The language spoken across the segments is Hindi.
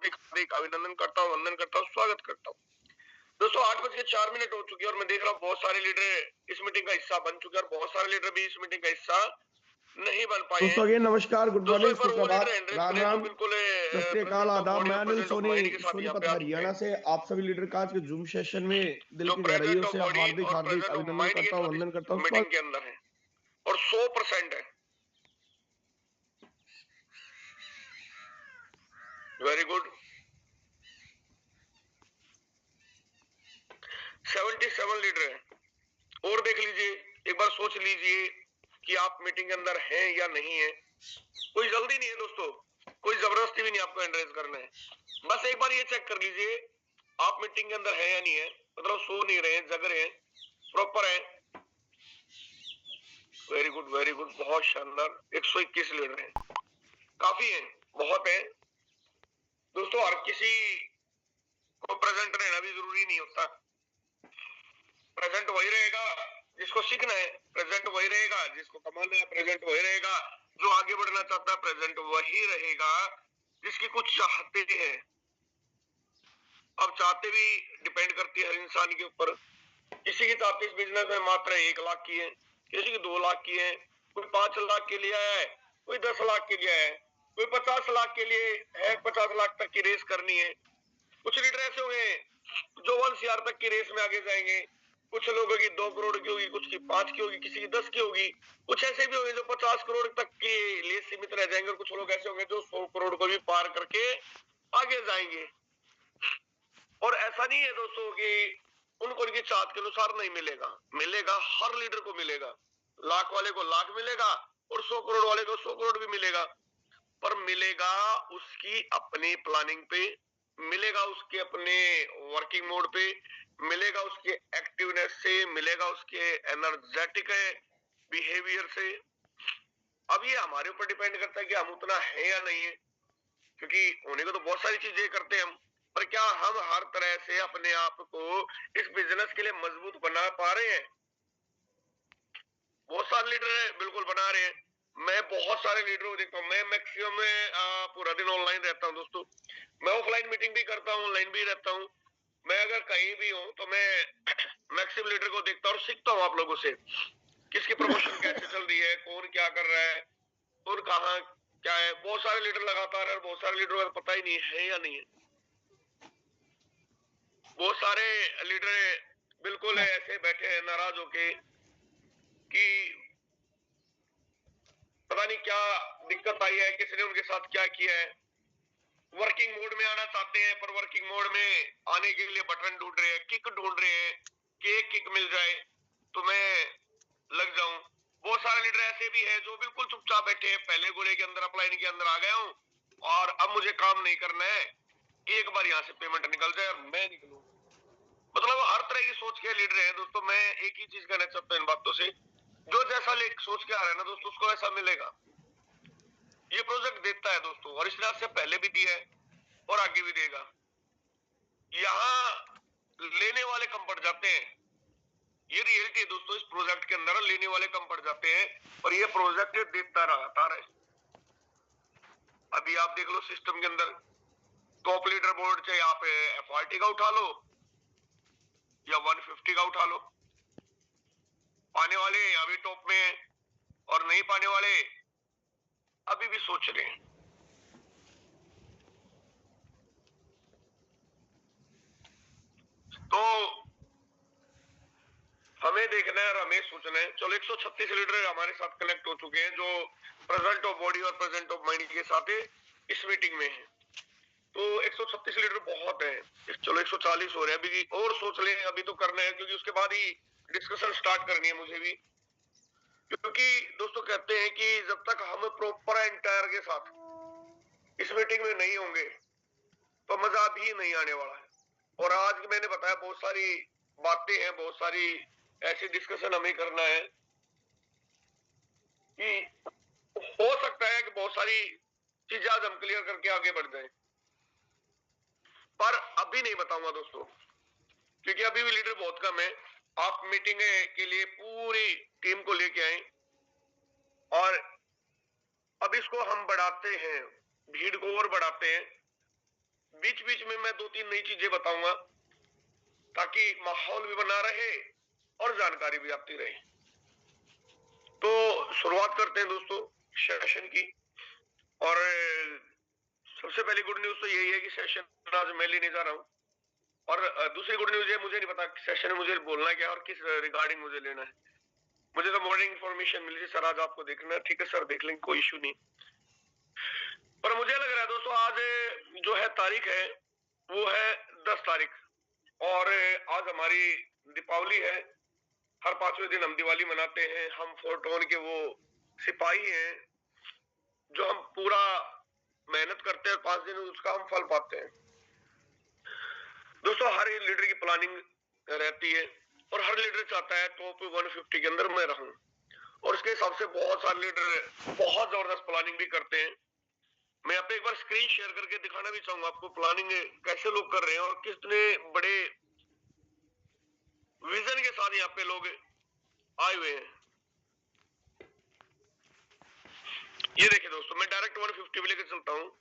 हार्दिक हार्दिक अभिनंदन करता हूँ, वंदन करता हूँ, स्वागत करता हूँ। दोस्तों 8:04 हो चुकी है और मैं देख रहा हूँ बहुत सारे लीडर इस मीटिंग का हिस्सा बन चुके हैं और बहुत सारे लीडर भी इस मीटिंग का हिस्सा नहीं बन पाए हैं। दोस्तों अगेन नमस्कार, गुड दोस्तों मॉर्निंग, एक बार वो लीडर सुप्रभात, एंड्रेस राम करें जो राम, बिल्कुल सत श्री अकाल, प्रेजेंट ऑफ आदाब। बॉडी मैं और Anil present of Soni mind के साथ यहाँ सोनीपत पे आ चुके हरियाणा हैं। से आप सभी लीडर का आज के जूम सेशन में दिल जो की प्रेजेंट गहराइयों ऑफ से बॉडी हार्दिक और हार्दिक प्रेजेंट ऑफ अभिनंदन माइंड के करता हूं, साथ वंदन करता हूं, इस मीटिंग के अंदर है और 100% है। Very good. 77 लीडर है और देख लीजिए, एक बार सोच लीजिए कि आप मीटिंग के अंदर हैं या नहीं है। कोई जल्दी नहीं है दोस्तों, कोई जबरदस्ती भी नहीं आपको एंड्रेस करना है। बस एक बार ये चेक कर लीजिए आप मीटिंग के अंदर है या नहीं है, मतलब सो नहीं रहे, जग रहे हैं, प्रॉपर है। वेरी गुड, वेरी गुड, बहुत शानदार। 121 लीडर हैं, काफी है, बहुत है दोस्तों। हर किसी को प्रेजेंट रहना भी जरूरी नहीं होता। प्रेजेंट वही रहेगा जिसको सीखना है, प्रेजेंट वही रहेगा जिसको कमाना है, प्रेजेंट वही रहेगा जो आगे बढ़ना चाहता है, प्रेजेंट वही रहेगा जिसकी कुछ चाहते हैं। अब चाहते भी डिपेंड करती है हर इंसान के ऊपर। किसी की चाहते इस बिजनेस में मात्र 1 लाख की है, किसी की 2 लाख की है, कोई 5 लाख के लिए आया है, कोई 10 लाख के लिए आया है, कोई 50 लाख के लिए है, 50 लाख तक की रेस करनी है। कुछ लीडर ऐसे होंगे जो 1 CR तक की रेस में आगे जाएंगे। कुछ लोगों की 2 करोड़ की होगी, कुछ की 5 की होगी, किसी की 10 की होगी। कुछ ऐसे भी होंगे जो 50 करोड़ तक के लिए सीमित रह जाएंगे और कुछ लोग ऐसे होंगे जो 100 करोड़ को भी पार करके आगे जाएंगे। और ऐसा नहीं है दोस्तों कि उनको उनकी चाहत के अनुसार नहीं मिलेगा, मिलेगा, हर लीडर को मिलेगा। लाख वाले को लाख मिलेगा और 100 करोड़ वाले को 100 करोड़ भी मिलेगा, पर मिलेगा उसकी अपनी प्लानिंग पे, मिलेगा उसके अपने वर्किंग मोड पे, मिलेगा उसके एक्टिवनेस से, मिलेगा उसके एनर्जेटिक बिहेवियर से। अब ये हमारे ऊपर डिपेंड करता है कि हम उतना है या नहीं है, क्योंकि होने को तो बहुत सारी चीजें करते हैं हम, पर क्या हम हर तरह से अपने आप को इस बिजनेस के लिए मजबूत बना पा रहे हैं? बहुत सारे लीडर बिल्कुल बना रहे हैं। मैं बहुत सारे लीडरों को देखता हूँ। मैं मैक्सिमम में पूरा दिन ऑनलाइन रहता हूँ दोस्तों। मैं ऑफलाइन मीटिंग भी करता हूँ, ऑनलाइन भी रहता हूँ। मैं अगर कहीं भी हूँ तो मैं मैक्सिमम लीडर को देखता हूँ और सीखता हूँ आप लोगों से, किसकी प्रमोशन कैसे चल रही है, कौन क्या कर रहा है, कौन कहाँ क्या है। बहुत सारे लीडर लगातार है, बहुत सारे लीडरों का पता ही नहीं है या नहीं है। बहुत सारे लीडर बिल्कुल ऐसे बैठे हैं नाराज होके कि पता नहीं क्या दिक्कत आई है, किसने उनके साथ क्या किया है। वर्किंग मोड में आना चाहते हैं पर वर्किंग मोड में आने के लिए बटन ढूंढ रहे हैं, किक ढूंढ रहे हैं कि एक किक मिल जाए तो मैं लग जाऊं। बहुत सारे लीडर ऐसे भी है जो बिल्कुल चुपचाप बैठे हैं, पहले गोले के अंदर अपलाइन के अंदर आ गया हूं और अब मुझे काम नहीं करना है, एक बार यहाँ से पेमेंट निकल जाए और मैं निकलूं। मतलब हर तरह की सोच के लीडर हैं दोस्तों। मैं एक ही चीज कहना चाहता हूँ इन बातों से, जो जैसा सोच के आ रहा है ना दोस्तों, उसको ऐसा मिलेगा। ये प्रोजेक्ट देता है दोस्तों और इसने आज से पहले भी दिया है और आगे भी देगा। यहाँ लेने वाले कम पड़ जाते हैं, ये रियलिटी है दोस्तों। इस प्रोजेक्ट के अंदर लेने वाले कम पड़ जाते हैं और ये प्रोजेक्ट देता लगातार है। अभी आप देख लो सिस्टम के अंदर टॉप लीडर बोर्ड, चाहे आप FRT का उठा लो या 150 का उठा लो, पाने वाले अभी टॉप में है और नहीं पाने वाले अभी भी सोच रहे हैं। तो हमें देखना है और हमें सोचना है। चलो 136 लीडर हमारे साथ कनेक्ट हो चुके हैं जो प्रेजेंट ऑफ बॉडी और प्रेजेंट ऑफ माइंड के साथ इस मीटिंग में है। तो 136 लीटर बहुत है। चलो 140 हो रहे हैं अभी, और सोच लें, अभी तो करना है क्योंकि उसके बाद ही डिस्कशन स्टार्ट करनी है मुझे भी। क्योंकि दोस्तों कहते हैं कि जब तक हम प्रॉपर एंटायर के साथ इस मीटिंग में नहीं होंगे तो मजा भी नहीं आने वाला है। और आज मैंने बताया बहुत सारी बातें हैं, बहुत सारी ऐसी डिस्कशन हमें करना है कि हो सकता है कि बहुत सारी चीजें आज हम क्लियर करके आगे बढ़ जाए, पर अभी नहीं बताऊंगा दोस्तों क्योंकि अभी भी लीडर बहुत कम है। आप मीटिंग के लिए पूरी टीम को लेके आए और अब इसको हम बढ़ाते हैं, भीड़ को और बढ़ाते हैं। बीच बीच में मैं 2-3 नई चीजें बताऊंगा ताकि माहौल भी बना रहे और जानकारी भी आती रहे। तो शुरुआत करते हैं दोस्तों सेशन की। और सबसे पहली गुड न्यूज तो यही है कि सेशन आज मैं लेने जा रहा हूँ। और दूसरी गुड न्यूज है, मुझे नहीं पता सेशन में मुझे बोलना है क्या और किस रिगार्डिंग मुझे लेना है। मुझे तो मॉर्निंग इन्फॉर्मेशन मिली थी, सर आज आपको देखना है, ठीक है सर देख लेंगे, कोई इशू नहीं। पर मुझे लग रहा है दोस्तों आज जो है तारीख है वो है 10 तारीख, और आज हमारी दीपावली है। हर 5वें दिन हम दिवाली मनाते हैं। हम फोर्टोन के वो सिपाही हैं जो हम पूरा मेहनत करते हैं, 5 दिन उसका हम फल पाते हैं। दोस्तों हर लीडर की प्लानिंग रहती है और हर लीडर चाहता है टॉप 150 के अंदर मैं रहूं, और उसके हिसाब से बहुत सारे लीडर बहुत जबरदस्त प्लानिंग भी करते हैं। मैं यहाँ पे एक बार स्क्रीन शेयर करके दिखाना भी चाहूंगा आपको प्लानिंग कैसे लोग कर रहे हैं और कितने बड़े विजन के साथ यहाँ पे लोग आए हुए हैं। ये देखिए दोस्तों, मैं डायरेक्ट 150 पे लेकर चलता हूँ।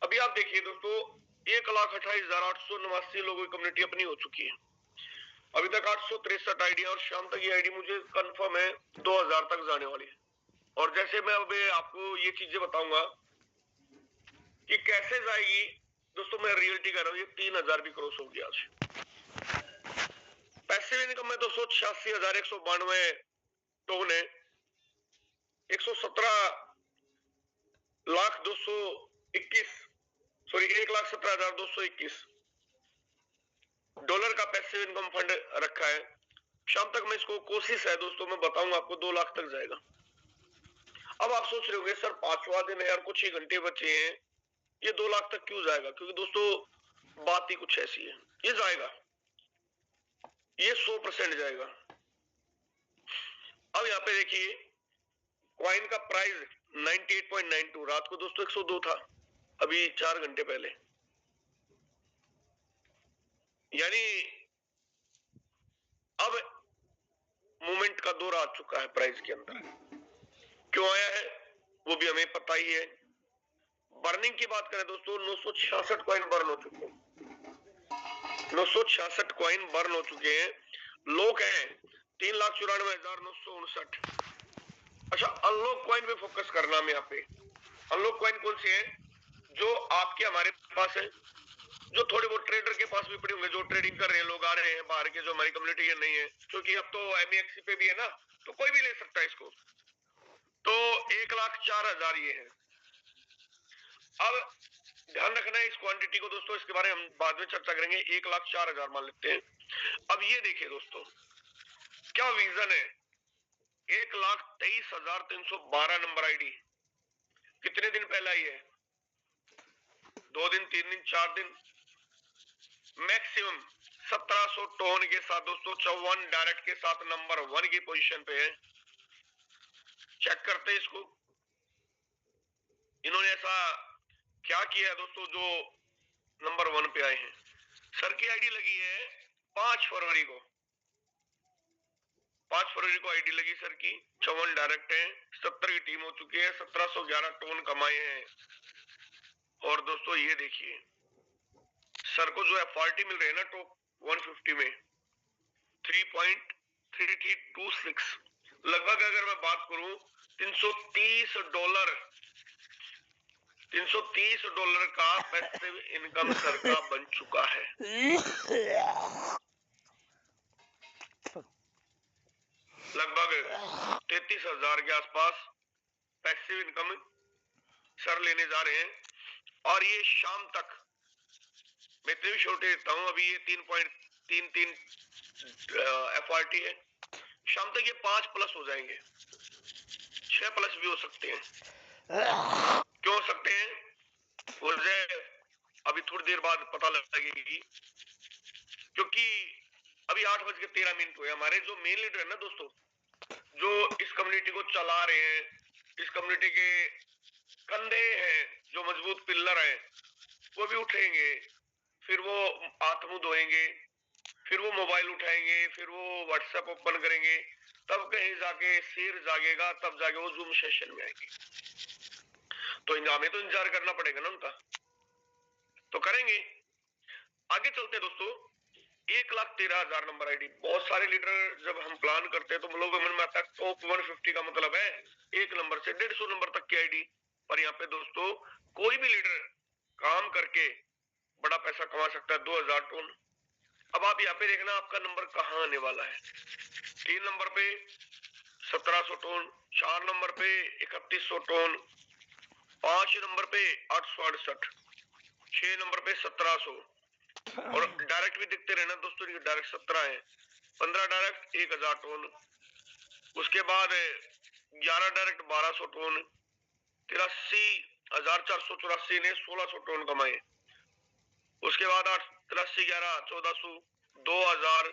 अभी आप देखिए दोस्तों, 1,28,889 लोगों की कम्युनिटी अपनी हो चुकी है। अभी तक 863 आईडी, और शाम तक ये आईडी मुझे कंफर्म है 2000 तक जाने वाली है। और जैसे मैं अब आपको ये चीजें बताऊंगा कि कैसे जाएगी दोस्तों, मैं रियलिटी कर रहा हूँ, ये 3000 भी क्रॉस हो गया आज। पैसिव इनकम में 286,192 टोन है। 1,17,221 डॉलर का पैसिव इनकम फंड रखा है। शाम तक मैं इसको कोशिश है दोस्तों, मैं बताऊंगा आपको 2 लाख तक जाएगा। अब आप सोच रहे होंगे सर 5वां दिन है और कुछ ही घंटे बचे हैं, ये 2 लाख तक क्यों जाएगा? क्योंकि दोस्तों बात ही कुछ ऐसी है, ये जाएगा, ये 100% जाएगा। अब यहाँ पे देखिए क्वाइन का प्राइस 98.92, रात को दोस्तों 102 था, अभी 4 घंटे पहले। यानी अब मूवमेंट का दौर आ चुका है प्राइस के अंदर। क्यों आया है वो भी हमें पता ही है। बर्निंग की बात करें दोस्तों, 966 कॉइन बर्न हो चुके हैं। 966 कॉइन बर्न हो चुके हैं। लोग हैं 3,94,959। अच्छा, अनलॉक कॉइन पे फोकस करना में यहाँ पे। अनलॉक कॉइन कौन से हैं? जो आपके हमारे पास है, जो थोड़े बहुत ट्रेडर के पास भी पड़े होंगे, जो ट्रेडिंग कर रहे हैं, लोग आ रहे हैं बाहर के, जो हमारी कम्युनिटी के नहीं है, क्योंकि अब तो MEXC पे भी है ना, तो कोई भी ले सकता है इसको। तो 1,04,000 ये है। अब ध्यान रखना है इस क्वांटिटी को दोस्तों, इसके बारे में हम बाद में चर्चा करेंगे। 1,04,000 मान लेते हैं। अब ये देखिए दोस्तों क्या विजन है। 1,23,312 नंबर आईडी कितने दिन पहले आई है? 2 दिन, 3 दिन, 4 दिन। मैक्सिमम 1700 टोन के साथ दोस्तों 54 डायरेक्ट के साथ नंबर 1 की पोजीशन पे है। चेक करते हैं इसको, इन्होंने ऐसा क्या किया है दोस्तों जो नंबर 1 पे आए हैं। सर की आईडी लगी है 5 फरवरी को। 5 फरवरी को आईडी लगी सर की, 54 डायरेक्ट है, 70 की टीम हो चुकी है, 1711 टोन कमाए हैं। और दोस्तों ये देखिए सर को जो FRT मिल रहे हैं ना टॉप 150 में 3.3326, लगभग अगर मैं बात करूं $330 का पैसिव इनकम सर का बन चुका है। लगभग 33,000 के आसपास पैसिव इनकम सर लेने जा रहे हैं। और ये शाम तक, मैं इतने भी छोटे देता हूं, अभी ये 3.33 FRT है, शाम तक ये 5+ हो जाएंगे, 6+ भी हो सकते हैं। क्यों हो सकते हैं मुझे अभी थोड़ी देर बाद पता लगेगी, क्योंकि अभी 8:13 हुए। हमारे जो मेन लीडर है ना दोस्तों, जो इस कम्युनिटी को चला रहे हैं, इस कम्युनिटी के कंधे हैं, जो मजबूत पिल्लर हैं, वो भी उठेंगे, फिर वो हाथ मुंह धोएंगे, फिर वो मोबाइल उठाएंगे, फिर वो व्हाट्सएप ओपन करेंगे, तब कहीं जाके शेर जागेगा, तब जाके वो जूम सेशन में आएंगे। तो हमें तो इंतजार करना पड़ेगा ना उनका। तो करेंगे। आगे चलते हैं दोस्तों। 1,13,000 नंबर आईडी। बहुत सारे लीडर जब हम प्लान करते हैं तो लोगों के मन में आता है टॉप 150 का मतलब है 1 नंबर से 150 नंबर तक की आईडी। पर यहाँ पे दोस्तों कोई भी लीडर काम करके बड़ा पैसा कमा सकता है 2,000 टोन। अब आप यहाँ पे देखना आपका नंबर कहाँ आने वाला है। 3 नंबर पे 1,700 टोन, 4 नंबर पे 3,100 टोन, 5 नंबर पे 868, 6 नंबर पे 1,700 और डायरेक्ट भी दिखते रहना दोस्तों। डायरेक्ट 17 है, 15 डायरेक्ट 1,000 टोन, उसके बाद 11 डायरेक्ट 1,200 टोन, 83,484 ने 1,600 टोन कमाए। उसके बाद 8 83 11 1,400, 2,000,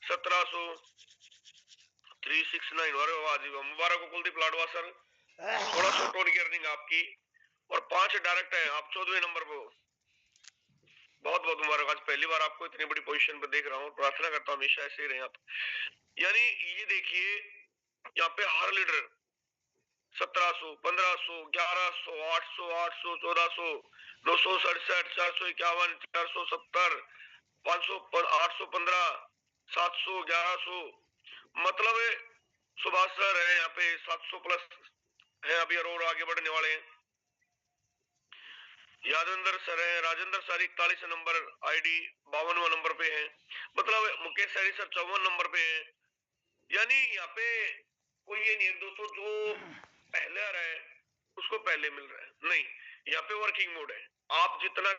1,700, 369 मुबारक हो कुलदीप लाडवा सर, 1,600 टोन की अर्निंग आपकी। और 5 डायरेक्ट है, आप 14वें नंबर पे हो। बहुत बहुत मुबारक, आज पहली बार आपको इतनी बड़ी पोजीशन पे देख रहा हूँ। प्रार्थना करता हूँ हमेशा ऐसे ही रहे आप। यानी ये देखिए यहाँ पे हर लीडर 1,700, 1,500, 1,100, 800, 800, 1,400, 967, 451, 470, 500, 815, 700, 1,100। मतलब सुभाष सर है यहाँ पे 700 प्लस है अभी और आगे बढ़ने वाले हैं। यादविंदर सर है, राजेंद्र सर 41 नंबर आईडी 52वां नंबर पे है। मतलब मुकेश सैनी सर 54 नंबर पे है। यानी यहाँ पे कोई ये नहीं है दोस्तों जो पहले आ रहा है उसको पहले मिल रहा है, नहीं। यहाँ पे वर्किंग मोड है। आप जितना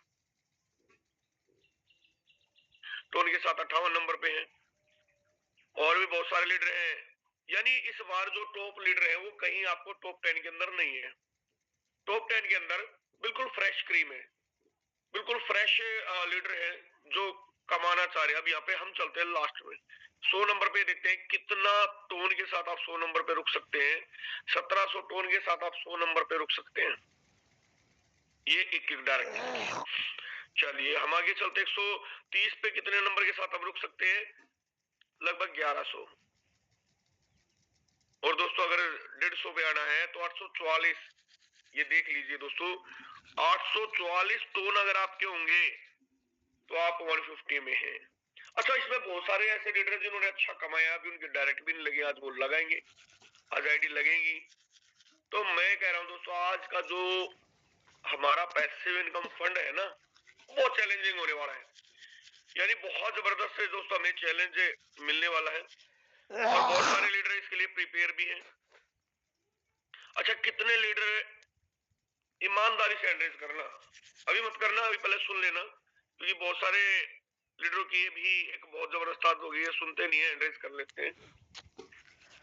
टोन के साथ 58 नंबर पे है और भी बहुत सारे लीडर हैं। यानी इस बार जो टॉप लीडर है वो कहीं आपको टॉप 10 के अंदर नहीं है। टॉप 10 के अंदर बिल्कुल फ्रेश क्रीम है, बिल्कुल फ्रेश लीडर है जो कमाना चाह रहे हैं। अब यहाँ पे हम चलते हैं लास्ट में 100 नंबर पे देखते हैं कितना टोन के साथ आप 100 नंबर पे रुक सकते हैं। 1,700 टोन के साथ आप 100 नंबर पे रुक सकते हैं। ये एक डायरेक्ट। चलिए हम आगे चलते 130 पे कितने नंबर के साथ आप रुक सकते हैं? लगभग 1,100। और दोस्तों अगर 150 पे आना है तो 844। ये देख लीजिए दोस्तों 844 टोन अगर आपके होंगे तो आप 150 में हैं। अच्छा इसमें बहुत सारे ऐसे लीडर हैं जिन्होंने अच्छा कमाया, अभी उनके डायरेक्ट भी नहीं लगे, आज वो लगाएंगे, आज आईडी लगेगी। तो मैं कह रहा हूं दोस्तों आज का जो हमारा पैसिव इनकम फंड है ना वो चैलेंजिंग होने वाला है। यानी बहुत जबरदस्त है दोस्तों, हमें चैलेंज मिलने वाला है और बहुत सारे लीडर इसके लिए प्रिपेयर भी हैं। अच्छा कितने लीडर ईमानदारी से एंड्रेस करना, अभी मत करना, अभी पहले सुन लेना, क्योंकि बहुत सारे लीडरों की ये भी एक बहुत जबरदस्त आदत हो गई है, सुनते नहीं है, एंड्रेस कर लेते हैं।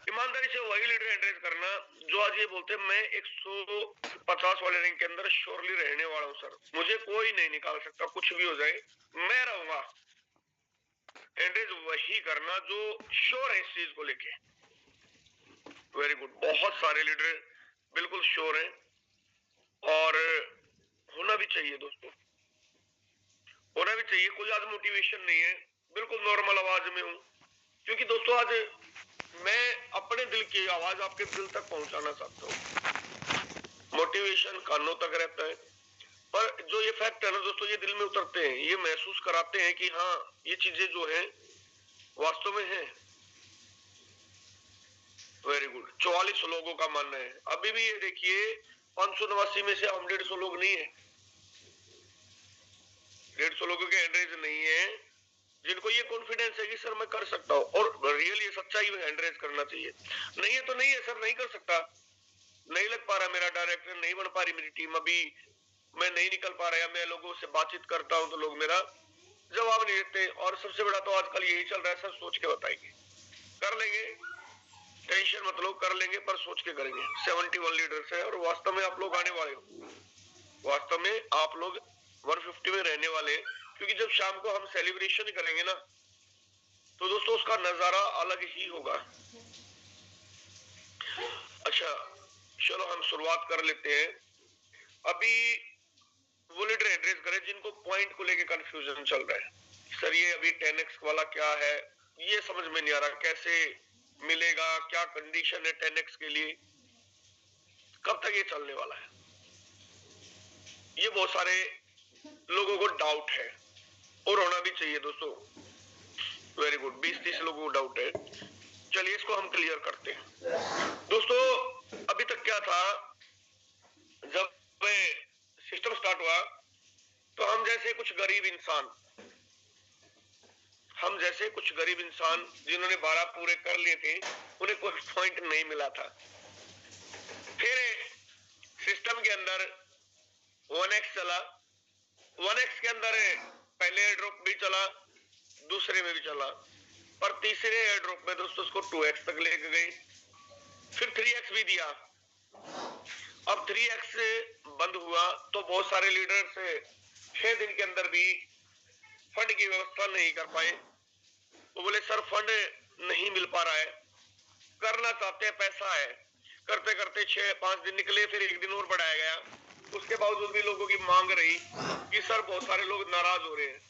ईमानदारी से वही लीडर एंड्रेस करना जो आज ये बोलते हैं मैं 150 वाले रैंक के अंदर श्योरली रहने वाला हूँ सर, मुझे कोई नहीं निकाल सकता, कुछ भी हो जाए मैं रहूंगा। एंड्रेस वही करना जो श्योर है इस चीज को लेके। वेरी गुड, बहुत सारे लीडर बिल्कुल श्योर हैं और होना भी चाहिए दोस्तों, होना भी चाहिए। कोई आज मोटिवेशन नहीं है, बिल्कुल नॉर्मल आवाज में हूँ, क्योंकि दोस्तों आज मैं अपने दिल की आवाज आपके दिल तक पहुंचाना चाहता हूँ। मोटिवेशन कानों तक रहता है पर जो ये फैक्ट है ना दोस्तों ये दिल में उतरते हैं, ये महसूस कराते हैं कि हाँ ये चीजें जो है वास्तव में है। वेरी गुड, 44 लोगों का मानना है। अभी भी ये देखिए 589 में से हम 150 लोग नहीं है, 150 लोगों के एंड्रेज नहीं है जिनको ये कॉन्फिडेंस है कि सर मैं कर सकता हूँ, और रियल ये सच्चाई में एंड्रेज करना चाहिए। नहीं है तो नहीं है सर, नहीं कर सकता, नहीं लग पा रहा मेरा डायरेक्टर, नहीं बन पा रही मेरी टीम, अभी मैं नहीं निकल पा रहा, मैं लोगों से बातचीत करता हूं तो लोग मेरा जवाब नहीं देते। और सबसे बड़ा तो आजकल यही चल रहा है सर, सोच के बताएंगे, कर लेंगे, टेंशन मत लो, कर लेंगे पर सोच के करेंगे। 71 लीडर्स है और वास्तव में आप लोग आने वाले हो, वास्तव में आप लोग 150 में रहने वाले, क्योंकि जब शाम को हम सेलिब्रेशन करेंगे ना तो दोस्तों उसका नजारा अलग ही होगा। अच्छा चलो हम शुरुआत कर लेते हैं। अभी वो लीडर एड्रेस करें जिनको पॉइंट को लेके कंफ्यूजन चल रहा है, सर ये अभी 10x वाला क्या है, ये समझ में नहीं आ रहा, कैसे मिलेगा, क्या कंडीशन है 10x के लिए, कब तक ये चलने वाला है। ये बहुत सारे लोगों को डाउट है और होना भी चाहिए दोस्तों। वेरी गुड, 20-30 लोगों को डाउट है। चलिए इसको हम क्लियर करते हैं दोस्तों। अभी तक क्या था, जब सिस्टम स्टार्ट हुआ तो हम जैसे कुछ गरीब इंसान जिन्होंने 12 पूरे कर लिए थे, उन्हें कोई पॉइंट नहीं मिला था। फिर सिस्टम के अंदर 1x चला, 1x के अंदर पहले एयर ड्रॉप भी चला, दूसरे में भी चला, पर तीसरे एयर ड्रॉप में दोस्तों उसको 2x तक लेके गई। फिर 3x भी दिया। अब 3x बंद हुआ तो बहुत सारे लीडर्स 6 दिन के अंदर भी फंड की व्यवस्था नहीं कर पाए। वो बोले सर फंड नहीं मिल पा रहा है, करना चाहते हैं, पैसा है। करते करते 6-5 दिन निकले, फिर 1 दिन और बढ़ाया गया। उसके बावजूद भी लोगों की मांग रही कि सर बहुत सारे लोग नाराज हो रहे हैं,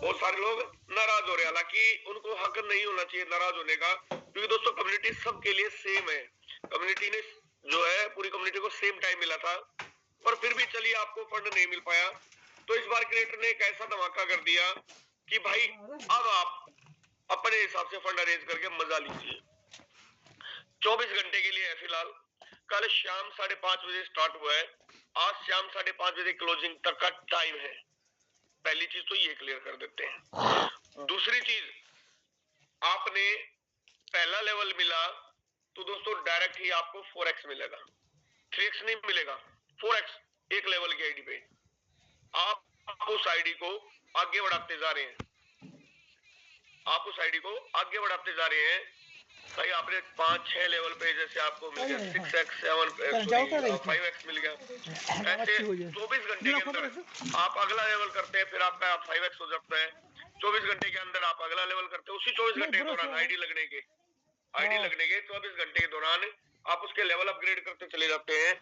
बहुत सारे लोग नाराज हो रहे हैं। हालांकि उनको हक नहीं होना चाहिए नाराज होने का, क्योंकि दोस्तों कम्युनिटी सबके लिए सेम है। कम्युनिटी ने जो है पूरी कम्युनिटी को सेम टाइम मिला था, पर फिर भी चलिए आपको फंड नहीं मिल पाया। तो इस बार क्रिएटर ने एक ऐसा धमाका कर दिया कि भाई अब आप अपने हिसाब से फंड अरेंज करके मजा लीजिए। 24 घंटे के लिए है फिलहाल। कल शाम 5:30 बजे स्टार्ट हुआ है, आज शाम 5:30 बजे क्लोजिंग तक का टाइम है। पहली चीज तो ये क्लियर कर देते हैं। दूसरी चीज, आपने पहला लेवल मिला तो दोस्तों डायरेक्ट ही आपको 4x मिलेगा, 3x नहीं मिलेगा, 4x एक लेवल की आईडी पे। आप उस आईडी को आगे बढ़ाते जा रहे हैं, आप उस आईडी को आगे बढ़ाते जा रहे हैं। भाई आपने 5-6 लेवल पे जैसे आपको मिल गया 6x 5x मिल गया, ऐसे 24 घंटे के अंदर आप अगला लेवल करते हैं, फिर आपका 5x हो जाता है। 24 घंटे के अंदर आप अगला लेवल करते हैं, उसी 24 घंटे के दौरान आईडी लगने के 24 घंटे के दौरान आप उसके लेवल अपग्रेड करते चले जाते हैं।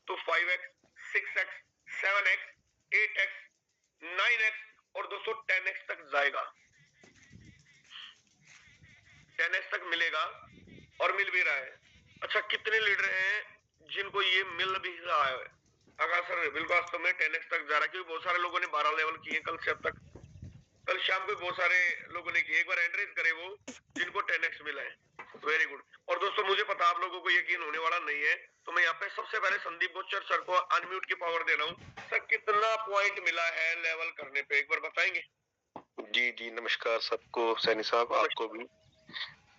तो 5x 6x 7x 8x 9x और दोस्तों 10x तक जाएगा, 10x तक मिलेगा और मिल भी रहा है। अच्छा, कितने लीडर हैं जिनको ये मिल भी रहा है? अगर सर बिल्कुल वास्तव में 10x तक जा रहा है, क्योंकि बहुत सारे लोगों ने 12 लेवल किए कल से अब तक। कल शाम को बहुत सारे लोगों ने किए, एक बार एंट्रेस करे वो जिनको 10x मिला है। Very good. और दोस्तों मुझे पता आप लोगों को यकीन होने वाला नहीं है, तो मैं यहाँ पे सबसे पहले संदीप बोचर सर को अनम्यूट की पावर दे रहा हूँ। सर कितना पॉइंट मिला है लेवल करने पे, एक बार बताएंगे? जी जी नमस्कार सबको, सैनी साहब आपको भी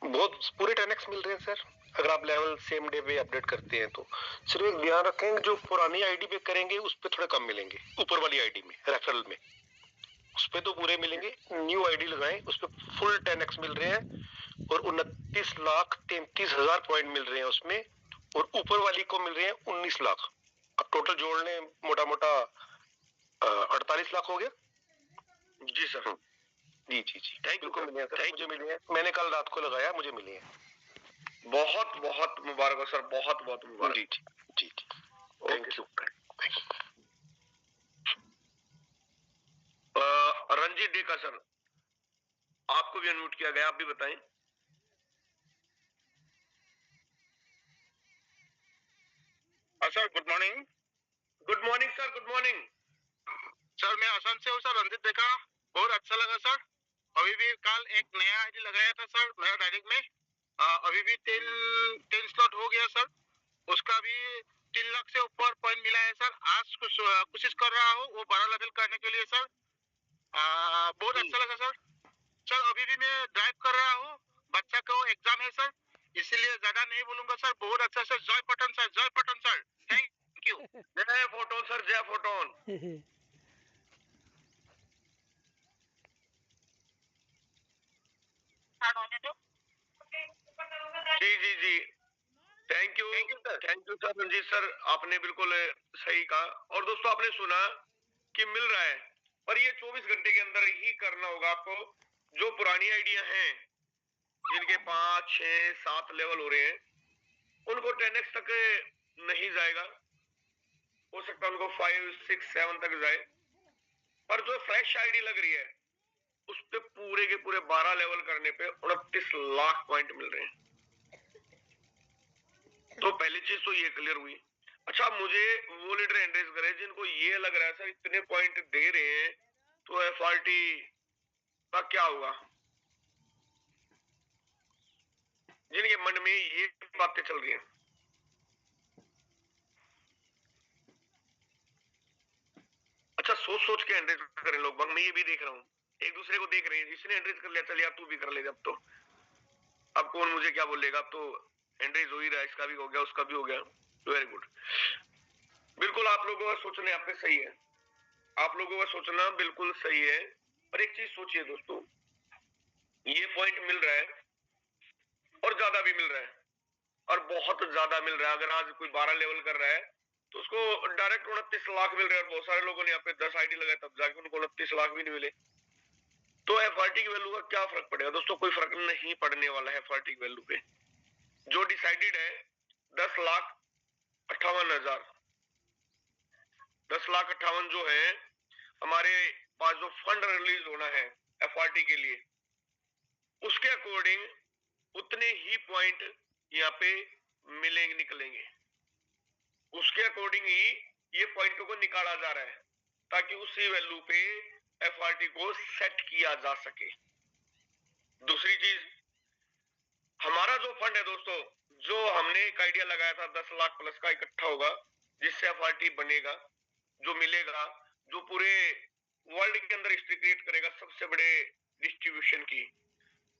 बहुत पूरे 10x मिल रहे हैं सर, अगर आप लेवल सेम डे पे अपडेट करते हैं तो। सिर्फ एक ध्यान रखें, जो पुरानी आईडी पे करेंगे उस पे थोड़े कम मिलेंगे, ऊपर वाली आईडी में रेफरल में उस पे तो पूरे मिलेंगे। न्यू आईडी लगाएं, उस पे फुल 10x मिल रहे हैं और 29,33,000 पॉइंट मिल रहे हैं उसमें, और ऊपर वाली को मिल रहे हैं 19 लाख। अब टोटल जोड़ लें, मोटा मोटा 48 लाख हो गया। जी सर। जी जी जी थैंक यू, मुझे मिले हैं, मैंने कल रात को लगाया, मुझे मिले हैं। बहुत बहुत मुबारक हो सर, बहुत बहुत मुबारक। जी जी जी thank you. Ranjit Deka sir, आपको भी अनम्यूट किया गया, आप भी बताएं। Sir good morning. Good morning sir, good morning sir. मैं असम से हूँ सर, रंजीत देखा, बहुत अच्छा लगा सर। अभी भी कल एक नया आईडी लगाया था सर मेरा डायरेक्ट में, अभी भी 10 स्लॉट हो गया सर, उसका भी 3 लाख से ऊपर पॉइंट मिला है सर। आज कोशिश कर रहा हूँ वो 12 लेवल करने के लिए सर। बहुत अच्छा लगा सर। सर अभी भी मैं ड्राइव कर रहा हूँ, बच्चा को एग्जाम है सर, इसीलिए ज्यादा नहीं बोलूंगा सर। बहुत अच्छा सर, जय पटन सर, जय पटन सर, थैंक यू। जय फोटोन सर, जय फोटोन। जी जी जी thank you sir Ranjeet sir, आपने बिल्कुल सही कहा। और दोस्तों आपने सुना कि मिल रहा है, पर ये 24 घंटे के अंदर ही करना होगा आपको। जो पुरानी आइडिया हैं जिनके 5, 6, 7 लेवल हो रहे हैं, उनको 10x तक नहीं जाएगा, हो सकता है उनको 5, 6, 7 तक जाए। पर जो फ्रेश आईडी लग रही है उस पे पूरे के पूरे 12 लेवल करने पे 29 लाख पॉइंट मिल रहे हैं। तो पहली चीज तो ये क्लियर हुई। अच्छा, मुझे वो लीडर एंड्रेस करे जिनको ये लग रहा है सर इतने पॉइंट दे रहे हैं तो एफआरटी का क्या होगा, जिनके मन में ये बातें चल रही हैं। अच्छा, सोच सोच के एंड्रेस करें लोग बाग, मैं ये भी देख रहा हूँ, एक दूसरे को देख रहे हैं, जिसने एंड्रेस कर लिया चल यार तू भी कर ले, अब तो अब कौन मुझे क्या बोलेगा, अब तो एंड्रेस हो ही रहा है, इसका भी हो गया उसका भी हो गया। वेरी गुड, बिल्कुल आप लोगों का सोचना यहाँ पे सही है, आप लोगों का सोचना बिल्कुल सही है। और एक चीज सोचिए दोस्तों, ये पॉइंट मिल रहा है और ज्यादा भी मिल रहा है और बहुत ज्यादा मिल रहा है। अगर आज कोई 12 लेवल कर रहा है तो उसको डायरेक्ट 29 लाख मिल रहे हैं, और बहुत सारे लोगों ने यहाँ पे 10 आईडी लगाए तब जाके उनको 29 लाख भी नहीं मिले। तो एफआरटी की वैल्यू का क्या फर्क पड़ेगा दोस्तों, कोई फर्क नहीं पड़ने वाला है एफआरटी की वैल्यू पे। जो डिसाइडेड है 10,58,000, 10,58,000 जो है हमारे पास जो फंड रिलीज होना है एफआरटी के लिए, उसके अकॉर्डिंग उतने ही पॉइंट यहाँ पे मिलेंगे, निकलेंगे, उसके अकॉर्डिंग ही ये पॉइंटों को निकाला जा रहा है ताकि उसी वैल्यू पे एफआरटी को सेट किया जा सके। दूसरी चीज, हमारा जो फंड है दोस्तों, जो हमने एक आइडिया लगाया था 10 लाख प्लस का इकट्ठा होगा जिससे एफआरटी बनेगा, जो मिलेगा, जो पूरे वर्ल्ड के अंदर हिस्ट्री क्रिएट करेगा सबसे बड़े डिस्ट्रीब्यूशन की,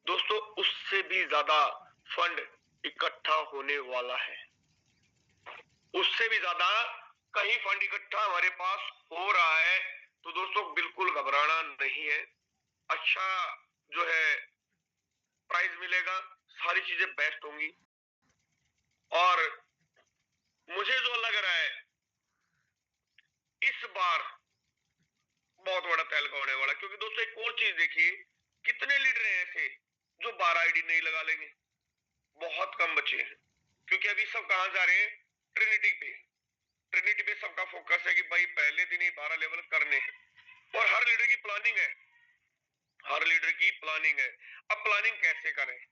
दोस्तों उससे भी ज्यादा फंड इकट्ठा होने वाला है, उससे भी ज्यादा कहीं फंड इकट्ठा हमारे पास हो रहा है। तो दोस्तों बिल्कुल घबराना नहीं है, अच्छा जो है प्राइस मिलेगा, सारी चीजें बेस्ट होंगी। और मुझे जो लग रहा है इस बार बहुत बड़ा तहलका होने वाला, क्योंकि दोस्तों एक और चीज देखिए, कितने लीडर हैं ऐसे जो 12 आईडी नहीं लगा लेंगे, बहुत कम बचे हैं, क्योंकि अभी सब कहां जा रहे हैं, ट्रिनिटी पे। ट्रिनिटी पे सबका फोकस है कि भाई पहले दिन ही 12 लेवल करने हैं, और हर लीडर की प्लानिंग है, हर लीडर की प्लानिंग है। अब प्लानिंग कैसे करें,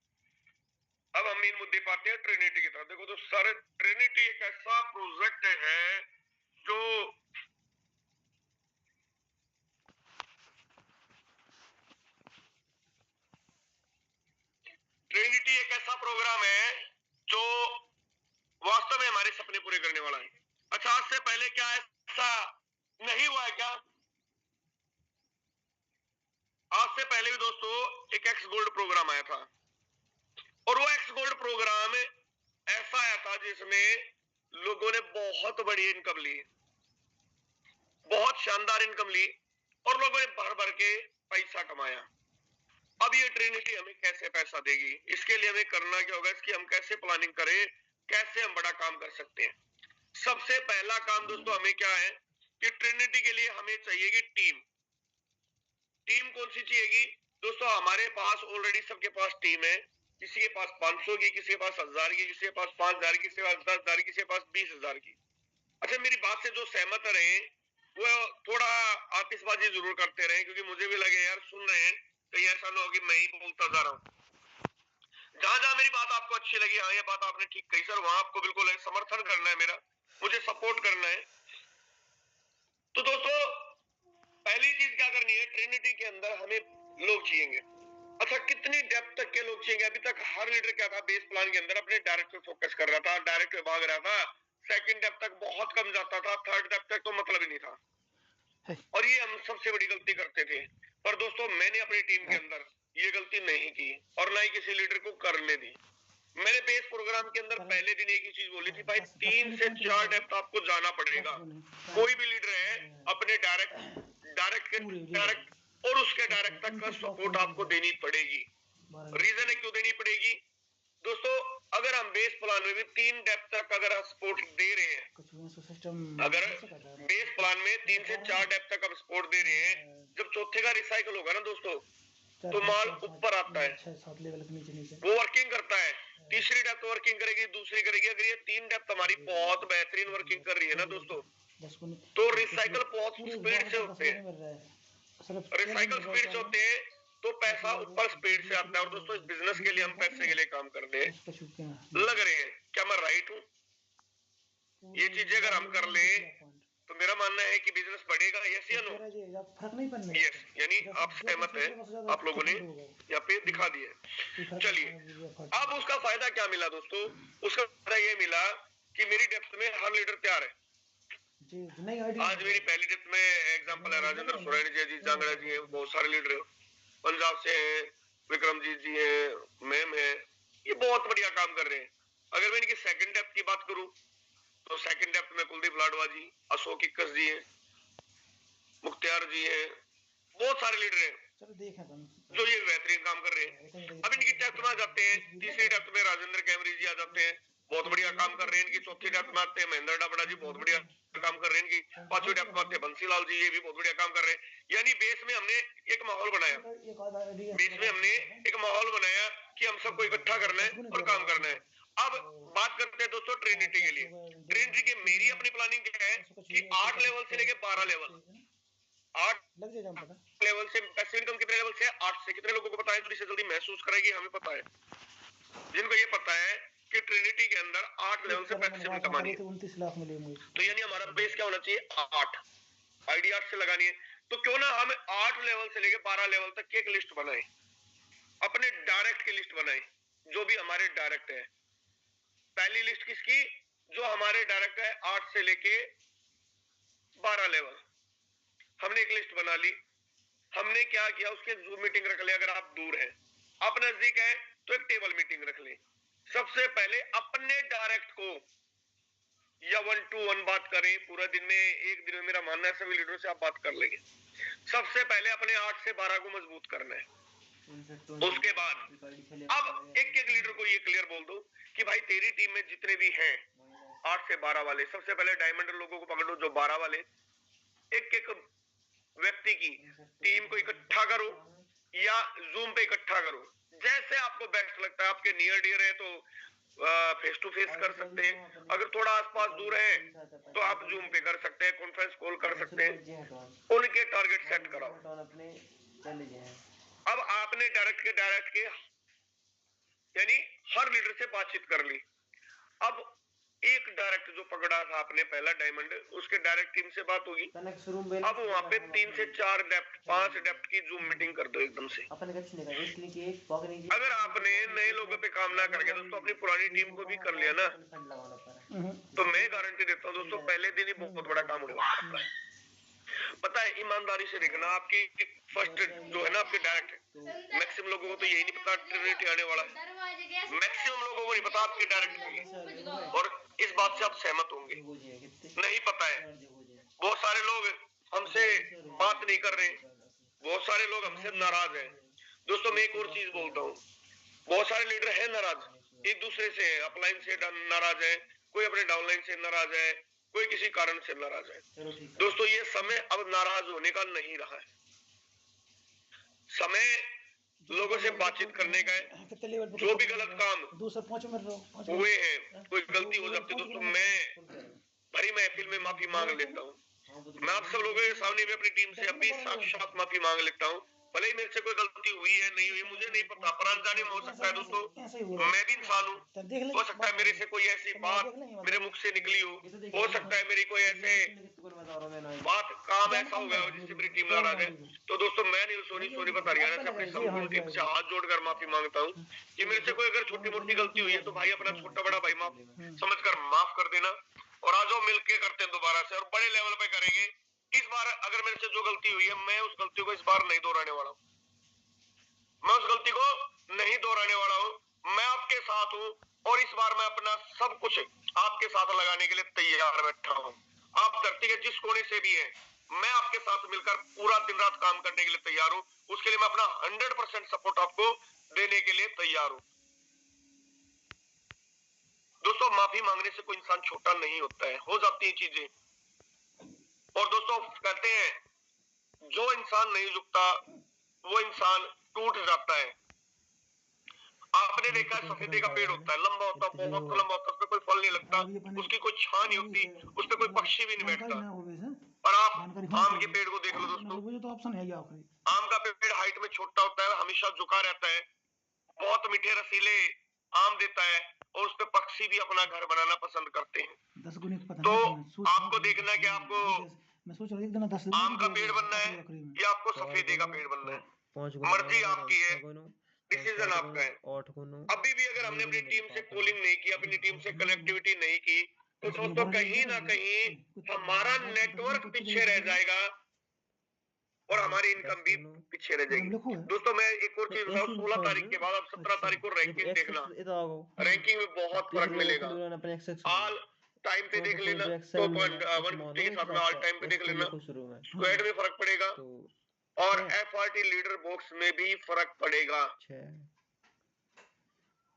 अब हम इन मुद्दे पर आते हैं ट्रिनिटी की तरफ। देखो तो सर, ट्रिनिटी एक ऐसा प्रोजेक्ट है जो ट्रिनिटी एक ऐसा प्रोग्राम है जो वास्तव में हमारे सपने पूरे करने वाला है। अच्छा, आज से पहले क्या ऐसा नहीं हुआ है क्या, आज से पहले भी दोस्तों एक एक्स गोल्ड प्रोग्राम आया था, और वो एक्स गोल्ड प्रोग्राम ऐसा आया था जिसमें लोगों ने बहुत बड़ी इनकम ली, बहुत शानदार इनकम ली, और लोगों ने भर भर के पैसा कमाया। अब ये ट्रिनिटी हमें कैसे पैसा देगी, इसके लिए हमें करना क्या होगा, इसकी हम कैसे प्लानिंग करें, कैसे हम बड़ा काम कर सकते हैं। सबसे पहला काम दोस्तों हमें क्या है कि ट्रिनिटी के लिए हमें चाहिएगी टीम। टीम कौन सी चाहिएगी दोस्तों, हमारे पास ऑलरेडी सबके पास टीम है, किसी के पास 500 की, किसी के पास 1000 की, किसी के पास 5000 की, किसी के पास 10,000 की, किसी के पास 20,000 की। अच्छा, मेरी बात से जो सहमत रहे वो थोड़ा आतिशबाजी जरूर करते रहे, क्योंकि मुझे भी लगे यार सुन रहे हैं कहीं ऐसा ना हो कि मैं ही बोलता जा रहा हूँ। जहां जहां मेरी बात आपको अच्छी लगी, हाँ ये बात आपने ठीक कही सर, वहां आपको बिल्कुल समर्थन करना है, मेरा मुझे सपोर्ट करना है। तो दोस्तों पहली चीज क्या करनी है, ट्रिनिटी के अंदर हमें लोग चाहिए। अच्छा, कितनी डेप्थ तक के लोग चाहिए, अभी तक हर लीडर क्या था, बेस प्लान के अंदर अपने डायरेक्ट पे फोकस कर रहा था, डायरेक्ट पे भाग रहा था, सेकंड डेप्थ तक बहुत कम जाता था, थर्ड डेप्थ तक तो मतलब ही नहीं था, और ये हम सबसे बड़ी गलती करते थे। पर दोस्तों मैंने अपनी टीम के अंदर ये गलती नहीं की, और ना ही किसी लीडर को करने दी। मैंने बेस प्रोग्राम के अंदर पहले दिन एक ही चीज बोली थी, भाई 3 से 4 डेप्थ आपको जाना पड़ेगा। कोई भी लीडर है अपने डायरेक्ट और उसके डायरेक्ट तक का सपोर्ट आपको देनी पड़ेगी। रीजन है क्यों देनी पड़ेगी दोस्तों, अगर हम बेस प्लान में भी 3 डेप्थ तक अगर हम सपोर्ट दे रहे हैं, अगर बेस प्लान में 3 से 4 डेप्थ तक हम सपोर्ट दे रहे हैं, जब चौथे का रिसाइकल होगा ना दोस्तों, तो माल ऊपर आता है, वो वर्किंग करता है, तीसरी डेप्थ वर्किंग करेगी, दूसरी करेगी। अगर ये 3 डेप्थ हमारी बहुत बेहतरीन वर्किंग कर रही है ना दोस्तों, तो रिसाइकल बहुत स्पीड से होते हैं, रिसाइकल स्पीड से होते हैं, तो पैसा ऊपर स्पीड से आता है। और दोस्तों इस बिजनेस के लिए हम पैसे के लिए काम करने लग रहे हैं, क्या मैं राइट हूँ? ये चीजें अगर हम कर लें तो मेरा मानना है कि बिजनेस बढ़ेगा। यस या नो? फर्क नहीं पड़ने यस, यानी आप सहमत है, आप लोगों ने यहाँ पे दिखा दिया। चलिए, अब उसका फायदा क्या मिला दोस्तों? उसका फायदा ये मिला कि मेरी डेप्थ में हर लीडर तैयार है। आज मेरी पहली डेप्थ में एग्जांपल है राजेंद्र सोरेन जी, अजीत जांगड़ा जी है, बहुत सारे लीडर है, पंजाब से है, विक्रमजीत जी है, मैम है, ये बहुत बढ़िया काम कर रहे हैं। अगर मैं इनकी सेकंड डेप्थ की बात करूं तो सेकंड डेप्थ में कुलदीप लाडवा जी, अशोक इक्कस जी है, मुख्तियार जी है, बहुत सारे लीडर हैं जो ये बेहतरीन काम कर रहे हैं। अब इनकी डेप्थ में आ जाते हैं, तीसरी डेप्थ में राजेंद्र कैमरी जी आ जाते हैं, बहुत बढ़िया काम कर रहे हैं। इनकी चौथी डेप्थ में आते हैं महेंद्र डाबड़ा जी, बहुत बढ़िया काम कर रहे हैं। इनकी पांचवी डेप्थ में आते हैं बंसीलाल जी, ये भी बहुत बढ़िया काम कर रहे हैं। यानी बेस में हमने एक माहौल बनाया, बेस में हमने एक माहौल बनाया कि हम सबको इकट्ठा करना है और काम करना है। अब बात करते हैं दोस्तों ट्रिनिटी के लिए। ट्रिनिटी की मेरी अपनी प्लानिंग क्या है कि 8 लेवल से लेके 12 लेवल, 8 लेवल से पैसिव इनकम कितने लेवल से है? 8 से। कितने लोगों को पता है? जल्दी से जल्दी महसूस करेगी, हमें पता है। जिनको ये पता है कि ट्रिनिटी के अंदर 8 लेवल से पैसिव इनकम आनी है, 29 लाख मिले मुझे। तो यानी हमारा बेस क्या होना चाहिए? 8। आईडी 8 से लगानी है। तो क्यों ना हम 8 लेवल से लेके 12 लेवल तक की एक लिस्ट बनाए, अपने डायरेक्ट की लिस्ट बनाए, जो भी हमारे डायरेक्ट है। पहली लिस्ट किसकी? जो हमारे डायरेक्ट है 8 से लेके 12 लेवल। हमने एक लिस्ट बना ली। हमने क्या किया? उसके जूम मीटिंग रख ले। अगर आप दूर हैं, आप नजदीक है तो एक टेबल मीटिंग रख ले। सबसे पहले अपने डायरेक्ट को या 1 to 1 बात करें पूरा दिन में, एक दिन में मेरा मानना है सभी लीडरों से आप बात कर लेंगे। सबसे पहले अपने 8 से 12 को मजबूत करना है। उसके बाद अब एक एक लीडर को ये क्लियर बोल दो कि भाई तेरी टीम में जितने भी हैं 8 से 12 वाले, सबसे पहले डायमंड लोगों को पकड़ो जो 12 वाले, एक एक व्यक्ति की टीम को इकट्ठा करो या जूम पे इकट्ठा करो, जैसे आपको बेस्ट लगता है। आपके नियर डियर है तो फेस टू फेस कर सकते हैं, अगर थोड़ा आसपास दूर है तो आप जूम पे कर सकते हैं, कॉन्फ्रेंस कॉल कर सकते हैं, उनके टारगेट सेट कराओ। अब आपने डायरेक्ट के यानी हर लीडर से बातचीत कर ली। अब एक डायरेक्ट जो पकड़ा था आपने पहला डायमंड, उसके डायरेक्ट टीम से बात होगी। अब वहां पे 3 से 4 डेप्थ 5 डेप्थ की जूम मीटिंग कर दो एकदम से। अगर आपने नए लोगों पे काम ना करके दोस्तों अपनी पुरानी टीम को भी कर लिया ना, तो मैं गारंटी देता हूँ दोस्तों पहले दिन ही बहुत बड़ा काम होगा। पता है, ईमानदारी से देखना, आपकी फर्स्ट जो है ना आपके डायरेक्ट, मैक्सिमम लोगों को तो यही नहीं पता ट्रिनिटी आने वाला है, मैक्सिमम लोगों को नहीं पता आपके डायरेक्ट, और इस बात से आप सहमत होंगे, नहीं पता है। बहुत सारे लोग हमसे बात नहीं कर रहे, बहुत सारे लोग हमसे नाराज हैं। दोस्तों मैं एक और चीज बोलता हूँ, बहुत सारे लीडर हैं नाराज एक दूसरे से, अपलाइन से नाराज है, कोई अपने डाउनलाइन से नाराज है, कोई किसी कारण से नाराज है। दोस्तों ये समय अब नाराज होने का नहीं रहा है, समय लोगों से बातचीत करने का है। जो भी गलत काम हुए हैं, कोई गलती हो जाती है दोस्तों, मैं भरी महफिल में माफी मांग लेता हूँ। मैं आप सब लोगों के सामने भी अपनी टीम से अभी साक्षात माफी मांग लेता हूँ। भले ही मेरे से कोई गलती हुई है नहीं हुई मुझे नहीं पता, पर अनजाने में हो सकता है दोस्तों, मैं भी इंसान हूँ, हो सकता है मेरे से कोई ऐसी बात मेरे मुख से निकली हो सकता है मेरी कोई ऐसे बात काम ऐसा हो गया हो जिससे मेरी टीम नाराज है। तो दोस्तों मैं नील सोनी हरियाणा से अपनी संपूर्ण टीम से हाथ जोड़कर माफी मांगता हूँ कि मेरे से कोई अगर छोटी मोटी गलती हुई है तो भाई अपना छोटा बड़ा भाई समझकर माफ कर देना, और आज वो मिलके करते हैं दोबारा से और बड़े लेवल पे करेंगे। इस बार अगर मेरे से जो गलती हुई है मैं उस गलती को इस बार नहीं दोहराने वाला हूँ, मैं उस गलती को नहीं दोहराने वाला हूँ। मैं आपके साथ हूँ और इस बार मैं अपना सब कुछ आपके साथ लगाने के लिए तैयार बैठा हूँ। आप धरती के जिस कोने से भी हैं, मैं आपके साथ मिलकर पूरा दिन रात काम करने के लिए तैयार हूँ। उसके लिए मैं अपना 100% सपोर्ट आपको देने के लिए तैयार हूँ। दोस्तों माफी मांगने से कोई इंसान छोटा नहीं होता है, हो जाती है चीजें। और दोस्तों कहते हैं जो इंसान नहीं झुकता वो इंसान टूट जाता है। आपने देखा है सफेदे का पेड़ होता है, लंबा होता है, बहुत लंबा होता है, उस पर कोई फल नहीं लगता, उसकी कोई छां नहीं होती, उस पर कोई पक्षी भी नहीं बैठता। और आप आम के पेड़ को देख लो दोस्तों, आम का पेड़ हाइट में छोटा होता है, हमेशा झुका रहता है, बहुत मीठे रसीले आम देता है और उस पे पक्षी भी अपना घर बनाना पसंद करते हैं। 10 गुने का पता तो नहीं, मैं सोच रहा आपको हूँ देखना है कि आपको मैं सोच रहा हूँ एकदम 10 आम का पेड़ बनना है या आपको सफेदे का पेड़ बनना है, 5 मर्जी आपकी है, डिसीजन आपका है। 8 गुना अभी भी अगर हमने अपनी टीम से कॉलिंग नहीं की, अपनी टीम से कनेक्टिविटी नहीं की, तो दोस्तों कहीं ना कहीं हमारा नेटवर्क पीछे रह जाएगा और हमारी इनकम भी पीछे रह जाएगी। दोस्तों मैं एक और चीज बताऊं, 16 तारीख के बाद अब 17 तारीख को रैंकिंग देखना, रैंकिंग में बहुत फर्क मिलेगा। ऑल टाइम पे देख लेना, तो 150 के साथ में ऑल टाइम पे देख लेना, स्क्वाड में फर्क पड़ेगा और एफआरटी लीडर बॉक्स में भी फर्क पड़ेगा।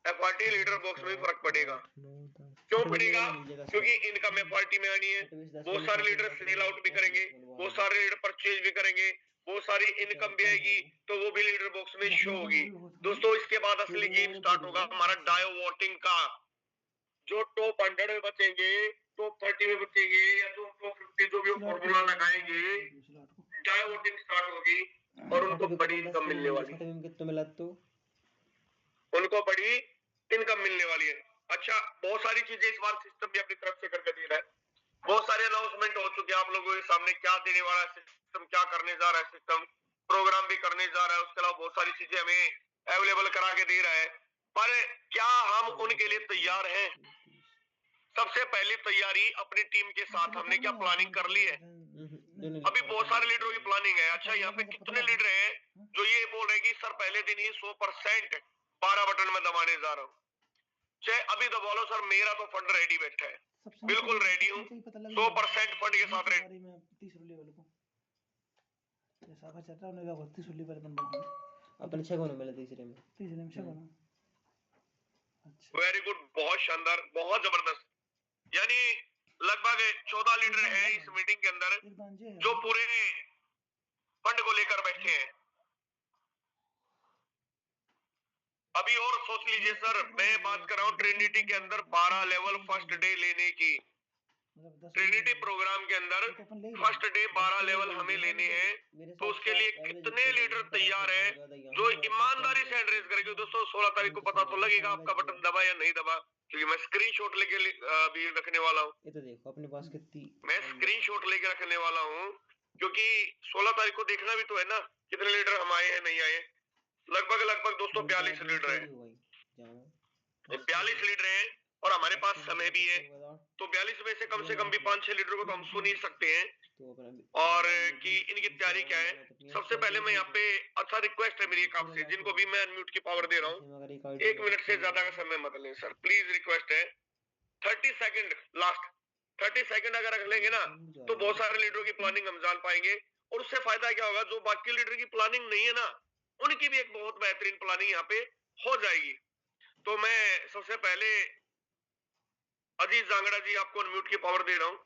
एफआरटी लीडर बॉक्स में भी फर्क पड़ेगा। क्यों पड़ेगा? क्योंकि इनकम एफआरटी में आनी है, बहुत सारे लीडर सेल आउट भी करेंगे, बहुत सारे लीडर परचेज भी करेंगे, बहुत सारी इनकम भी आएगी, तो वो भी लीडर बॉक्स में शो होगी। दोस्तों इसके बाद असली गेम स्टार्ट होगा हमारा डायो वोटिंग का। जो टॉप 100 में बचेंगे, टॉप 30 में बचेंगे या जो टॉप 50 जो भी फॉर्मूला लगाएंगे, डायो वोटिंग स्टार्ट होगी और उनको बड़ी इनकम मिलने वाली है, उनको बड़ी इनकम मिलने वाली है। अच्छा, बहुत सारी चीजें इस बार सिस्टम भी अपनी तरफ से करके दे रहा है, बहुत सारे अनाउंसमेंट हो चुके हैं आप लोगों के सामने, क्या देने वाला है सिस्टम, क्या करने जा रहा है सिस्टम, प्रोग्राम भी करने जा रहा है, उसके अलावा बहुत सारी चीजें हमें अवेलेबल करा के दे रहा है। पर क्या हम उनके लिए तैयार हैं? सबसे पहली तैयारी अपनी टीम के साथ हमने क्या प्लानिंग कर ली है? अभी बहुत सारे लीडरों की प्लानिंग है। अच्छा, यहाँ पे कितने लीडर हैं जो ये बोल रहे हैं कि सर पहले दिन ही 100% 12 बटन में दबाने जा रहा हूँ। चाहे अभी दबा लो सर, मेरा तो फंड रेडी बैठा है, बिल्कुल रेडी हूँ, 100% फंड के साथ रेडी। अपन 6 गुना मिला तीसरे में। वेरी गुड, बहुत शानदार, बहुत जबरदस्त। यानी लगभग 14 लीडर हैं इस मीटिंग के अंदर जो पूरे फंड को लेकर बैठे हैं। अभी और सोच लीजिए सर, मैं बात कर रहा हूँ ट्रिनिटी के अंदर 12 लेवल फर्स्ट डे लेने की। ट्रिनिटी प्रोग्राम के अंदर फर्स्ट डे 12 लेवल हमें लेने हैं, तो उसके लिए कितने लीडर तैयार हैं जो ईमानदारी से हैंड रेज करेंगे? दोस्तों 16 तारीख को पता तो लगेगा आपका बटन दबा या नहीं दबा, क्योंकि मैं स्क्रीनशॉट लेके भी रखने वाला हूँ। ये तो देखो अपने पास कितनी, मैं स्क्रीनशॉट लेके रखने वाला हूँ, क्योंकि 16 तारीख को देखना भी तो है ना कितने लीडर हम आए हैं नहीं आए। लगभग दोस्तों 42 लीडर हैं, 42 लीडर हैं और हमारे पास समय भी है, तो 42 में से कम भी 5-6 लीडर को तो हम सुन ही सकते हैं और कि इनकी तैयारी क्या है। सबसे पहले मैं यहाँ पे, अच्छा रिक्वेस्ट है मेरी एक आपसे, जिनको भी मैं अनम्यूट की पावर दे रहा हूँ, 1 मिनट से ज्यादा का समय मत लें सर, प्लीज रिक्वेस्ट है। 30 सेकंड लास्ट, 30 सेकंड अगर रख लेंगे ना तो बहुत सारे लीडरों की प्लानिंग हम जान पाएंगे और उससे फायदा क्या होगा, जो बाकी लीडर की प्लानिंग नहीं है ना उनकी भी एक बहुत बेहतरीन प्लानिंग यहाँ पे हो जाएगी। तो मैं सबसे पहले अजीत जांगड़ा जी आपको अनम्यूट की पावर दे रहा हूँ,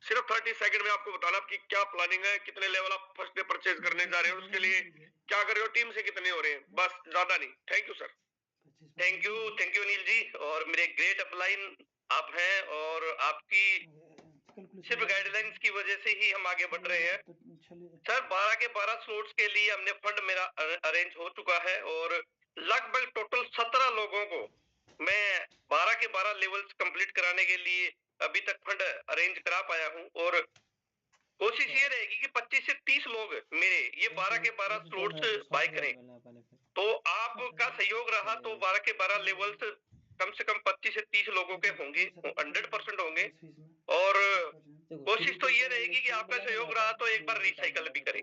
सिर्फ 30 सेकंड में आपको बताना आपकी क्या प्लानिंग है, कितने लेवल आप फर्स्ट डे परचेज करने जा रहे हो, उसके लिए क्या कर रहे हो, टीम से कितने हो रहे हैं, बस ज्यादा नहीं। Thank you sir. Thank you Anil ji, और मेरे ग्रेट अपलाइन आप हैं और आपकी सिर्फ गाइडलाइंस की वजह से ही हम आगे बढ़ रहे हैं। सर 12 के 12 स्लॉट्स के लिए हमने फंड मेरा अरेंज हो चुका है और लगभग टोटल 17 लोगों को मैं 12 के 12 लेवल्स कंप्लीट कराने के लिए अभी तक फंड अरेंज करा पाया हूं और कोशिश ये रहेगी कि 25 से 30 लोग मेरे ये 12 के 12 स्लॉट्स बाय करें। तो आपका सहयोग रहा तो 12 के 12 लेवल्स कम से कम 25 से 30 लोगों के होंगे, 100% होंगे। और कोशिश तो ये रहेगी कि आपका सहयोग रहा तो एक बार रिसाइकल भी करें।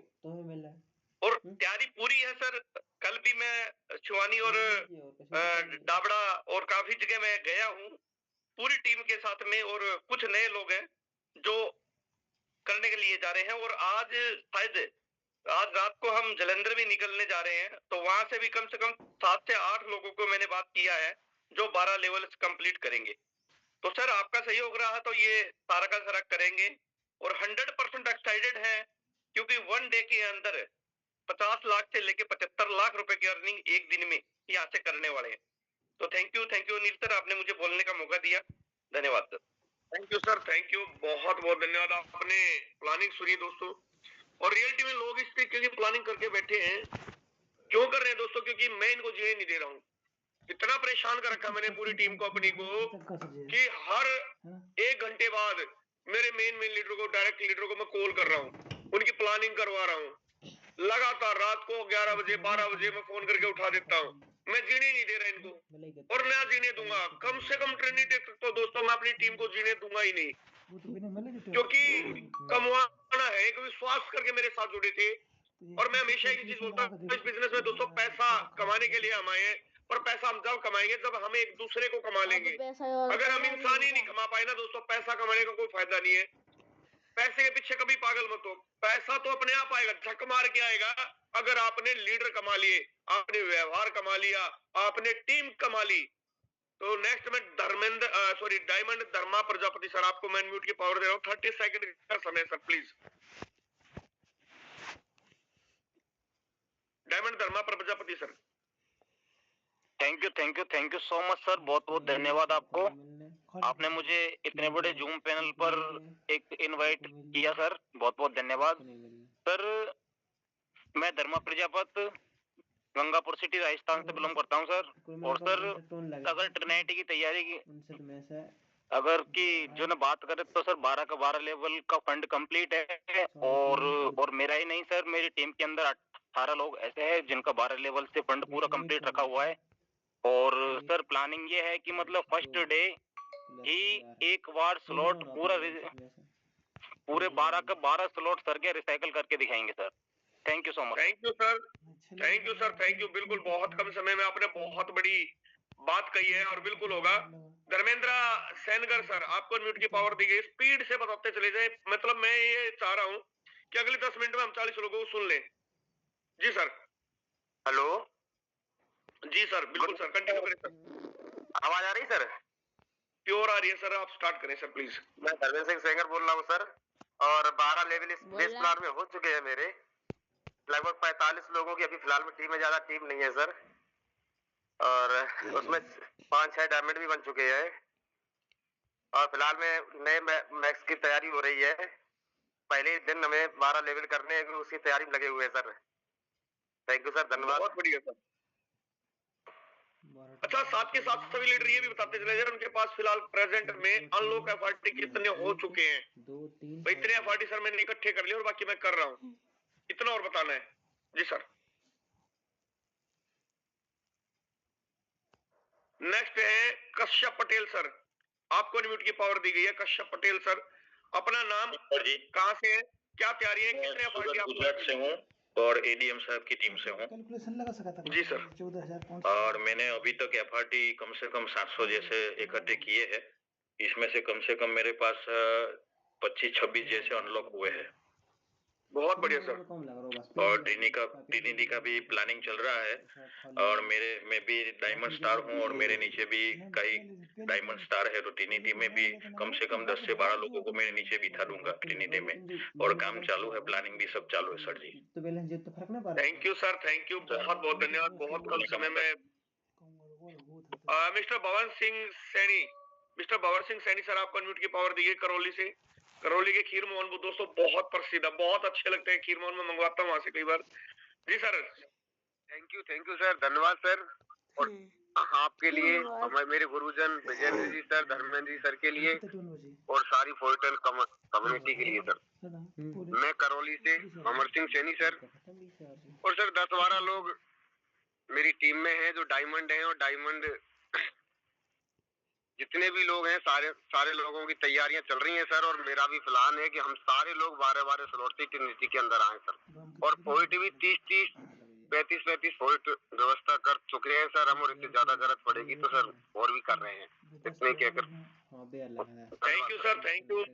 और तैयारी पूरी है सर, कल भी मैं शिवानी और डाबड़ा और काफी जगह मैं गया हूँ पूरी टीम के साथ में, और कुछ नए लोग हैं जो करने के लिए जा रहे हैं। और आज शायद आज रात को हम जलंधर भी निकलने जा रहे हैं, तो वहां से भी कम से कम 7 से 8 लोगों को मैंने बात किया है जो 12 लेवल्स कंप्लीट करेंगे। तो सर आपका सहयोग रहा तो ये सारा का सारा करेंगे और 100% एक्साइटेड है, क्योंकि 1 डे के अंदर 50 लाख से लेके 75 लाख रुपए की अर्निंग एक दिन में यहाँ से करने वाले हैं। तो थैंक यू अनिल सर, आपने मुझे बोलने का मौका दिया, धन्यवाद sir. Thank you sir, thank you, बहुत बहुत धन्यवाद। आपने प्लानिंग सुनी दोस्तों, और रियलिटी में लोग इस तरीके की प्लानिंग करके बैठे हैं। क्यों कर रहे हैं दोस्तों? क्योंकि मैं इनको जीने नहीं दे रहा हूँ, इतना परेशान कर रखा मैंने पूरी टीम को अपनी को कि हर 1 घंटे बाद मेरे मेन लीडर को, डायरेक्ट लीडर को मैं कॉल कर रहा हूँ, उनकी प्लानिंग करवा रहा हूँ। लगातार रात को 11 बजे 12 बजे मैं फोन करके उठा देता हूँ। मैं जीने नहीं दे रहा इनको और ना जीने दूंगा। कम से कम ट्रेनिंग दे सकता हूँ दोस्तों, मैं अपनी टीम को जीने दूंगा ही नहीं, क्योंकि कमाना है। एक विश्वास करके मेरे साथ जुड़े थे और मैं हमेशा एक चीज बोलता हूँ इस बिजनेस में दोस्तों, पैसा कमाने के लिए हम आए हैं, पर पैसा हम जब कमाएंगे जब हम एक दूसरे को कमा लेंगे। अगर हम इंसान ही नहीं कमा पाए ना दोस्तों, पैसा कमाने का कोई फायदा नहीं है। पैसे के पीछे कभी पागल मत हो, पैसा तो अपने आप आएगा, झक मार के आएगा। अगर आपने लीडर कमा लिए, आपने व्यवहार कमा लिया, आपने टीम कमा ली। तो नेक्स्ट में डायमंड धर्मा प्रजापति सर, आपको मैं म्यूट की पावर दे रहा हूँ। 30 सेकंड का समय sir please. Diamond Dharma Prajapati sir. Thank you so much sir, बहुत बहुत धन्यवाद आपको। आपने मुझे इतने बड़े जूम पैनल पर एक इनवाइट किया सर, बहुत बहुत धन्यवाद सर। मैं धर्मा प्रजापत गंगापुर सिटी राजस्थान से बिलोंग करता हूं सर। और सर अगर ट्रिनिटी की तैयारी की अगर की जो ना बात करें तो सर 12 का 12 लेवल का फंड कंप्लीट है। और मेरा ही नहीं सर, मेरी टीम के अंदर 18 लोग ऐसे हैं जिनका 12 लेवल से फंड पूरा कंप्लीट रखा हुआ है। और सर प्लानिंग ये है कि मतलब फर्स्ट डे ही एक बार स्लॉट पूरे 12 का 12 स्लॉट सर के रिसाइकल करके दिखाएंगे sir. Thank you so much. Thank you sir, thank you sir, thank you. बिल्कुल बहुत कम समय में आपने बहुत बड़ी बात कही है और बिल्कुल होगा। धर्मेंद्र सेनगर सर, आपको म्यूट की पावर दी गई, स्पीड से बताते चले जाए। मतलब मैं ये चाह रहा हूँ कि अगले 10 मिनट में हम 40 लोगों को सुन लें। जी सर। हेलो जी सर, बिल्कुल सर, कंटिन्यू करें सर। आवाज आ रही सर? प्योर आ रही है सर, आप स्टार्ट करें सर प्लीज। मैं धर्मेंद्र सिंह सेंगर बोल रहा हूँ सर। और 12 लेवल इस बेस प्लान में हो चुके हैं मेरे। लगभग 45 लोगों की अभी फिलहाल में टीम है, ज्यादा टीम नहीं है सर। और उसमें 5-6 डायमंड भी बन चुके हैं। और फिलहाल में नए मैक्स की तैयारी हो रही है। पहले दिन हमें 12 लेवल करने हैं, उसकी तैयारी में लगे हुए हैं सर। थैंक यू सर, धन्यवाद। बहुत बढ़िया सर। अच्छा, साथ के साथ सभी लीडर ये भी बताते चले जाए उनके पास फिलहाल प्रेजेंट में अनलॉक एफआरटी कितने हो चुके हैं। भाई इतने एफआरटी सर मैंने इकट्ठे कर लिए और बाकी मैं कर रहा हूँ, इतना और बताना है। जी सर। नेक्स्ट है कश्यप पटेल सर, आपको अनम्यूट की पावर दी गई है। कश्यप पटेल सर, अपना नाम, कहाँ से है, क्या तैयारी है, कितने एफआरटी? गुजरात से हूँ और एडीएम साहब की टीम से हूँ। जी सर। और मैंने अभी तक एफआरटी कम से कम 700 जैसे इकट्ठे किए हैं। इसमें से कम मेरे पास 25-26 जैसे अनलॉक हुए हैं। बहुत बढ़िया सर। और ट्रिनिटी का भी प्लानिंग चल रहा है। और मैं भी डायमंड स्टार हूँ और मेरे नीचे भी कई डायमंड स्टार है। तो ट्रिनिटी में भी कम से कम 10 से 12 लोगों को मेरे नीचे बिठा दूंगा ट्रिनिटी में। और काम चालू है, प्लानिंग भी सब चालू है सर जी। Thank you sir, thank you, बहुत बहुत धन्यवाद। बहुत कम समय में मिस्टर भवन सिंह सैनी सर, आपको अनम्यूट की पावर दी है करौली से। करौली के खीर मोहन दोस्तों बहुत प्रसिद्ध है, बहुत अच्छे लगते हैं खीर मोहन, में मंगवाता हूँ वहां से कई बार। जी सर। थैंक यू सर, धन्यवाद सर। और आपके लिए हमारे मेरे गुरुजन विजेंद्र जी सर, धर्मेंद्र जी सर के लिए और सारी फोर्टल कम्युनिटी के लिए सर। मैं करौली से अमर सिंह सैनी सर। और सर 10-12 लोग मेरी टीम में हैं जो डायमंड हैं। और डायमंड जितने भी लोग हैं सारे लोगों की तैयारियां चल रही हैं सर। और मेरा भी प्लान है कि हम सारे लोग 12 स्लॉट से ट्रिनिटी के अंदर आए सर। और पॉइंट भी 30-30 35-35 पॉइंट व्यवस्था कर चुके हैं सर हम। और इससे ज्यादा जरूरत पड़ेगी तो सर और भी कर रहे हैं। इतने कहकर thank you sir, thank you,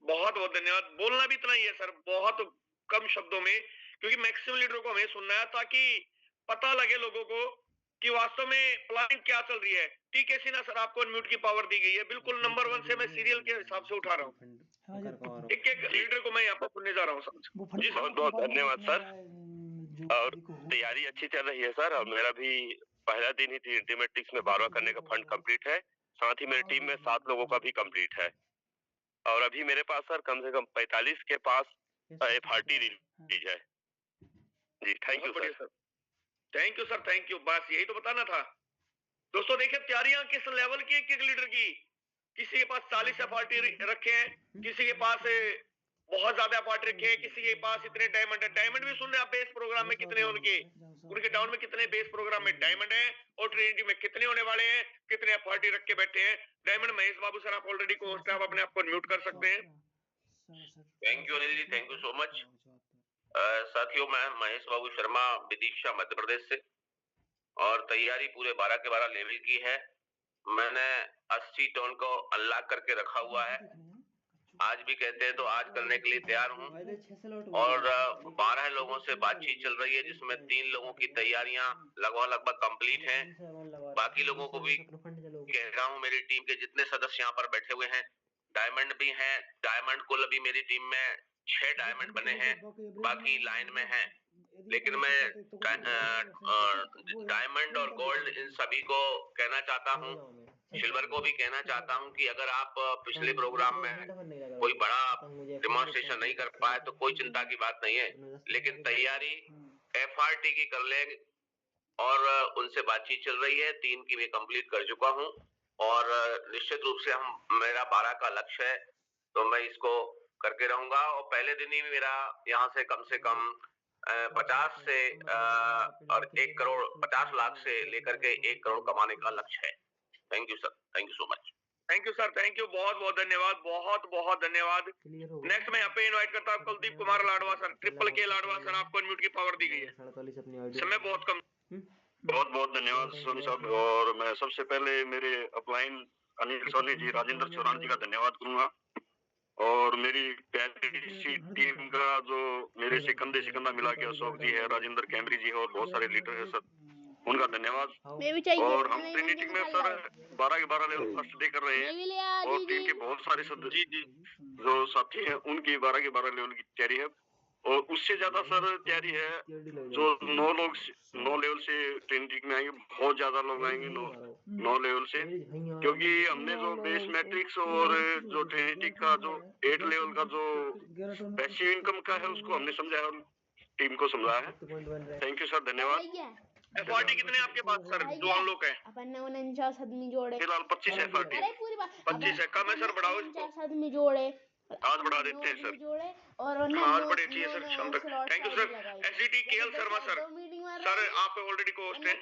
बहुत बहुत धन्यवाद। बोलना भी इतना ही है सर, बहुत कम शब्दों में, क्योंकि मैक्सिमम लीडरों को हमें सुनना है ताकि पता लगे लोगों को कि वास्तव में प्लानिंग क्या चल रही है। टीके सिन्हा सर, आपको अनम्यूट की पावर दी गई है। बिल्कुल नंबर 1 से मैं सीरियल के हिसाब से उठा रहा हूँ, एक एक लीडर को मैं यहाँ पर सुनने जा रहा हूँ सर। जी बहुत बहुत धन्यवाद सर। और तैयारी अच्छी चल रही है सर। और मेरा भी पहला दिन ही थीमेटिक्स में 12 करने का फंड कंप्लीट है। साथ ही मेरी टीम में 7 लोगों का भी कंप्लीट है। और अभी मेरे पास सर कम से कम 45 के पास एफआरटी रिलीज है जी। Thank you sir. Thank you sir, thank you. बस यही तो बताना था। दोस्तों देखिए तैयारियां किस लेवल की एक लीडर की, किसी के पास 40 FRT रखे हैं, किसी के पास बहुत ज्यादा FRT रखे हैं, किसी के पास इतने डायमंड है। डायमंड भी सुन रहे हैं आप बेस प्रोग्राम में कितने उनके डाउन में कितने बेस प्रोग्राम में डायमंड है, और ट्रिनिटी में कितने होने वाले हैं, कितने FRT रख के बैठे हैं। डायमंड महेश बाबू सर आप ऑलरेडी होस्ट है, आप अपने आप को म्यूट कर सकते हैं। Thank you Anil ji, thank you so much. साथियों, मैं महेश बाबू शर्मा, विदिशा मध्य प्रदेश से, और तैयारी पूरे 12 के 12 लेवल की है। मैंने 80 टन को अनलॉक करके रखा हुआ है। आज भी कहते हैं तो आज करने के लिए तैयार हूँ, और 12 लोगों से बातचीत चल रही है, जिसमें 3 लोगों की तैयारियां लगभग कंप्लीट हैं। बाकी लोगों को भी कह रहा हूँ, मेरी टीम के जितने सदस्य यहाँ पर बैठे हुए हैं, डायमंड भी हैं। डायमंड कुल अभी मेरी टीम में 6 डायमंड बने हैं, बाकी लाइन में हैं। लेकिन मैं डायमंड और गोल्ड इन सभी को कहना चाहता हूँ, सिल्वर को भी कहना चाहता हूँ कि अगर आप पिछले प्रोग्राम में कोई बड़ा डेमोन्स्ट्रेशन नहीं कर पाए तो कोई चिंता की बात नहीं है, लेकिन तैयारी FRT की कर लेंगे, और उनसे बातचीत चल रही है। 3 की मैं कंप्लीट कर चुका हूँ, और निश्चित रूप से मेरा 12 का लक्ष्य है, तो मैं इसको करके रहूंगा। और पहले दिन ही मेरा यहाँ से कम 50 से और 1 करोड़ 50 लाख से लेकर के 1 करोड़ कमाने का लक्ष्य है। Thank you sir, thank you so much. Thank you sir, thank you, बहुत बहुत धन्यवाद, बहुत बहुत धन्यवाद। नेक्स्ट मैं यहाँ पे इनवाइट करता हूँ कुलदीप कुमार लाडवा सर, ट्रिपल के लाडवा सर, आपको अनम्यूट की पावर दी गई है, समय बहुत कम। बहुत बहुत धन्यवाद सोनी साहब। और मैं सबसे पहले मेरे अपलाइन अनिल सोनी जी, राजेंद्र चौरान जी का धन्यवाद करूंगा, और मेरी प्यारी सी टीम का जो मेरे से कंधा मिला के अशोक जी है, राजेंद्र कैमरी जी है, और बहुत सारे लीडर है सर, उनका धन्यवाद। और हम ट्रिनिटी में सर 12 के 12 लेवल फर्स्ट डे कर रहे हैं, और टीम के बहुत सारे सदस्य जो साथी हैं उनकी 12 के 12 लेवल की तैयारी है, और उससे ज्यादा सर तैयारी है जो 9 लेवल से ट्रिनिटी में आएंगे, बहुत ज्यादा लोग आएंगे 9 लेवल से, क्योंकि हमने जो बेस मैट्रिक्स और जो ट्रिनिटी का जो 8 लेवल का जो पैसिव इनकम का है उसको हमने समझाया और टीम को समझाया है। थैंक यू सर, धन्यवाद। FRT कितने आपके पास सर, जो अनलॉक है? फिलहाल 25 FRT। 25 है, कम है सर, बढ़ाओ इसको, आज बढ़ा देते हैं सर, आज बढ़े चाहिए सर शाम तक। Thank you sir. SDT KL Sharma sir, sir आप ऑलरेडी होस्ट हैं।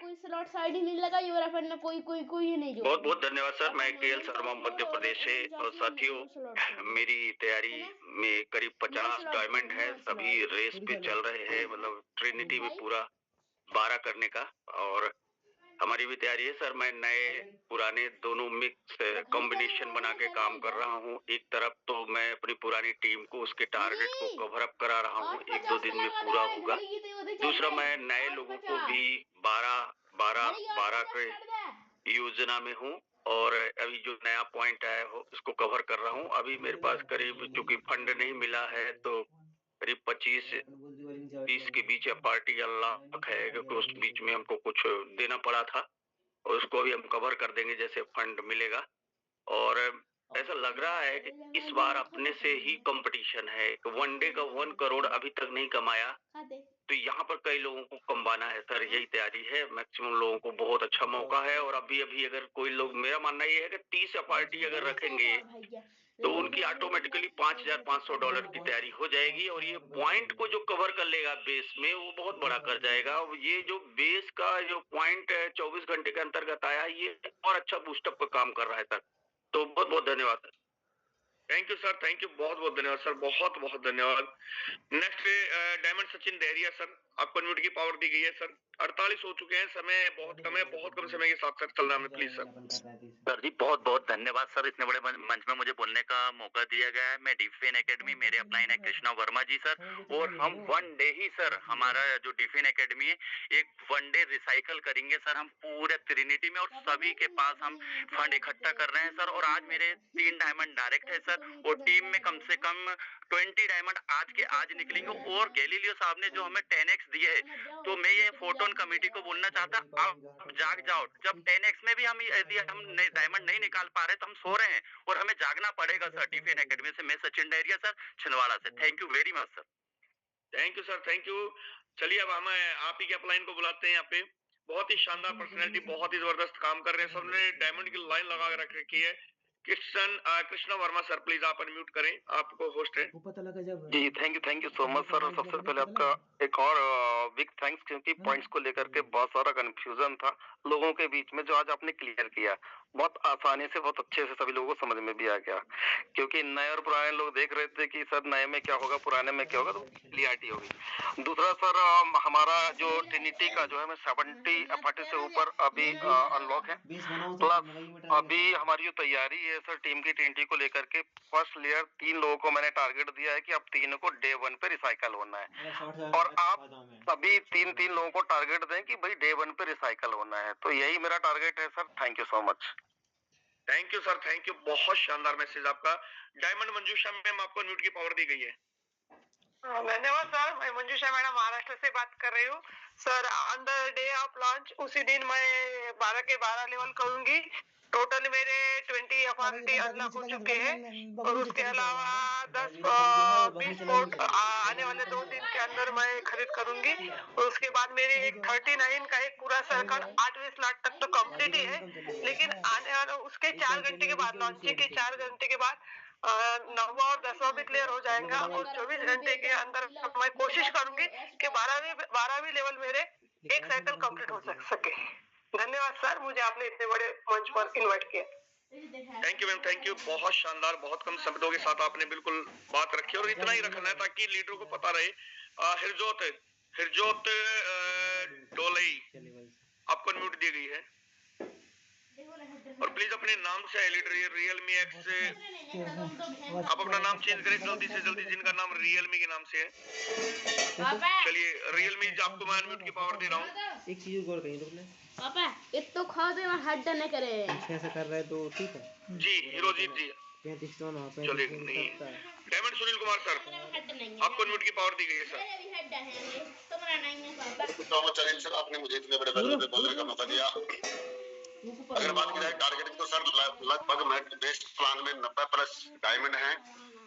बहुत बहुत धन्यवाद सर। मैं KL शर्मा मध्य प्रदेश से, और साथियों मेरी तैयारी में करीब 50 डायमंड है, सभी रेस पे चल रहे हैं, मतलब ट्रिनिटी में पूरा 12 करने का, और हमारी भी तैयारी है सर। मैं नए पुराने दोनों मिक्स कॉम्बिनेशन बना के काम कर रहा हूँ। एक तरफ तो मैं अपनी पुरानी टीम को उसके टारगेट को कवर अप करा रहा हूँ, 1-2 दिन में पूरा होगा। दूसरा मैं नए लोगों को भी 12 के योजना में हूँ, और अभी जो नया पॉइंट आया हो उसको कवर कर रहा हूँ। अभी मेरे पास करीब, चूंकि फंड नहीं मिला है, तो करीब 25-30 के बीच FRT अनलॉक है, क्योंकि उस बीच में हमको कुछ देना पड़ा था, और उसको भी हम कवर कर देंगे जैसे फंड मिलेगा। और ऐसा लग रहा है कि इस बार अपने से ही कंपटीशन है। वन डे का 1 करोड़ अभी तक नहीं कमाया, तो यहाँ पर कई लोगों को कमाना है सर, यही तैयारी है। मैक्सिमम लोगों को बहुत अच्छा मौका है, और अभी अगर कोई लोग, मेरा मानना ये है कि 30 FRT अगर रखेंगे तो उनकी ऑटोमेटिकली $5,500 की तैयारी हो जाएगी, और ये पॉइंट को जो कवर कर लेगा बेस में, वो बहुत बड़ा कर जाएगा। ये जो बेस का जो पॉइंट है 24 घंटे के अंतर्गत आया, ये और अच्छा बूस्टअप का काम कर रहा है सर। तो बहुत बहुत धन्यवाद sir. Thank you sir, thank you, बहुत बहुत धन्यवाद सर, बहुत बहुत धन्यवाद। Next diamond Sachin Dehariya sir, आपको अनम्यूट की पावर दी गई है सर। 48 हो चुके हैं, समय बहुत कम है, बहुत कम समय के साथ सर चलना है, प्लीज सर जी बहुत बहुत धन्यवाद सर, इतने बड़े मंच में मुझे बोलने का मौका दिया गया है। मैं डिफेन एकेडमी, मेरे अपलाइन है कृष्णा वर्मा जी सर, और हम 1 डे ही सर, हमारा जो डिफेन एकेडमी है, एक 1 डे रिसाइकल करेंगे सर हम पूरे ट्रिनिटी में, और सभी के पास हम फंड इकट्ठा कर रहे हैं सर। और आज मेरे 3 डायमंड डायरेक्ट है सर, और टीम में कम से कम 20 डायमंड आज के आज निकलेंगे। और गैलीलियो साहब ने जो हमें 10x दिए है, तो मैं ये फोटोन कमेटी को बोलना चाहता, आप जाग जाओ। जब 10x में भी यदि हम डायमंड नहीं निकाल पा रहे तो हम सो रहे हैं, और हमें जागना पड़ेगा सर। डिफेन एकेडमी से मैं सचिन डेहरिया सर, छिंदवाड़ा से। Thank you very much sir. Thank you sir, thank you. चलिए अब हम आप ही के अपलाइन को बुलाते हैं यहाँ पे। बहुत ही शानदार पर्सनैलिटी, बहुत ही जबरदस्त काम कर रहे हैं, सबने डायमंड की लाइन लगा के रख रखी है। कृष्णा वर्मा सर, प्लीज आप अनम्यूट करें, आपको होस्ट है। वो पता लगा जब जी thank you so much sir. सबसे पहले आपका एक और बिग थैंक्स, क्योंकि पॉइंट्स को लेकर के बहुत सारा कंफ्यूजन था लोगों के बीच में, जो आज आपने क्लियर किया बहुत आसानी से, बहुत अच्छे से सभी लोगों को समझ में भी आ गया। क्योंकि नए और पुराने लोग देख रहे थे कि सर नए में क्या होगा, पुराने में क्या होगा, तो क्लियरिटी होगी। दूसरा सर, हमारा जो ट्रिनिटी का जो है, मैं 40 से ऊपर अभी अनलॉक है। प्लस अभी हमारी जो तैयारी है सर टीम की ट्रिनिटी को लेकर के, फर्स्ट लेयर 3 लोगों को मैंने टारगेट दिया है कि अब 3 को डे 1 पे रिसाइकल होना है, और आप सभी 3 लोगों को टारगेट दें कि भाई डे 1 पे रिसाइकल होना है। तो यही मेरा टारगेट है sir. Thank you so much. Thank you sir, thank you, बहुत शानदार मैसेज आपका। डायमंड मंजूषा मैम, आपको अनम्यूट की पावर दी गई है। धन्यवाद सर। मैं मंजूषा मैडम महाराष्ट्र से बात कर रही हूँ sir. On the day of launch उसी दिन मैं 12 के 12 लेवल करूंगी। टोटल मेरे 20 FRT अनलॉक हो चुके हैं, और उसके अलावा 10-20 पोर्ट आने वाले 2 दिन के अंदर मैं खरीद करूंगी। और उसके बाद मेरी एक 39 का एक पूरा सर्कल 8वें स्लॉट तक तो कंप्लीट ही है, लेकिन आने वाला उसके 4 घंटे के बाद, लॉन्चिंग के 4 घंटे के बाद 9वां और 10वां भी क्लियर हो जाएगा। और 24 घंटे के अंदर मैं कोशिश करूंगी कि 12वीं लेवल मेरे एक साइकिल कंप्लीट हो सके। धन्यवाद सर, मुझे आपने इतने बड़े मंच पर इनवाइट किया। Thank you ma'am, thank you, बहुत शानदार, बहुत कम शब्दों के साथ आपने बिल्कुल बात रखी, और इतना ही रखना है ताकि लीडर को पता रहे। हिरजोत डोलई, आपको अनम्यूट दी गई है, और प्लीज अपने नाम से लीडर रियलमी एक्स से आप अपना नाम चेंज करें जल्दी से जल्दी, जिनका नाम रियलमी के नाम से है। चलिए रियलमी, आपको मैं अनम्यूट की पावर दे रहा हूँ। एक चीज गौर करिए तुमने पापा, एक तो खाओ दे और हट न करे। ऐसा कर रहा है तो ठीक है जी। हीरोजीत जी 35 टन वहाँ पे चलिए, नहीं डायमंड सुनील कुमार सर, आपको अनम्यूट की पावर दी गई है सर। सर आपने मुझे इतने बड़े बैनर पे बोलने का मौका दिया। अगर बात की जाए टारगेटिंग तो सर लगभग मैं बेस्ट प्लान में 90+ डायमंड हैं,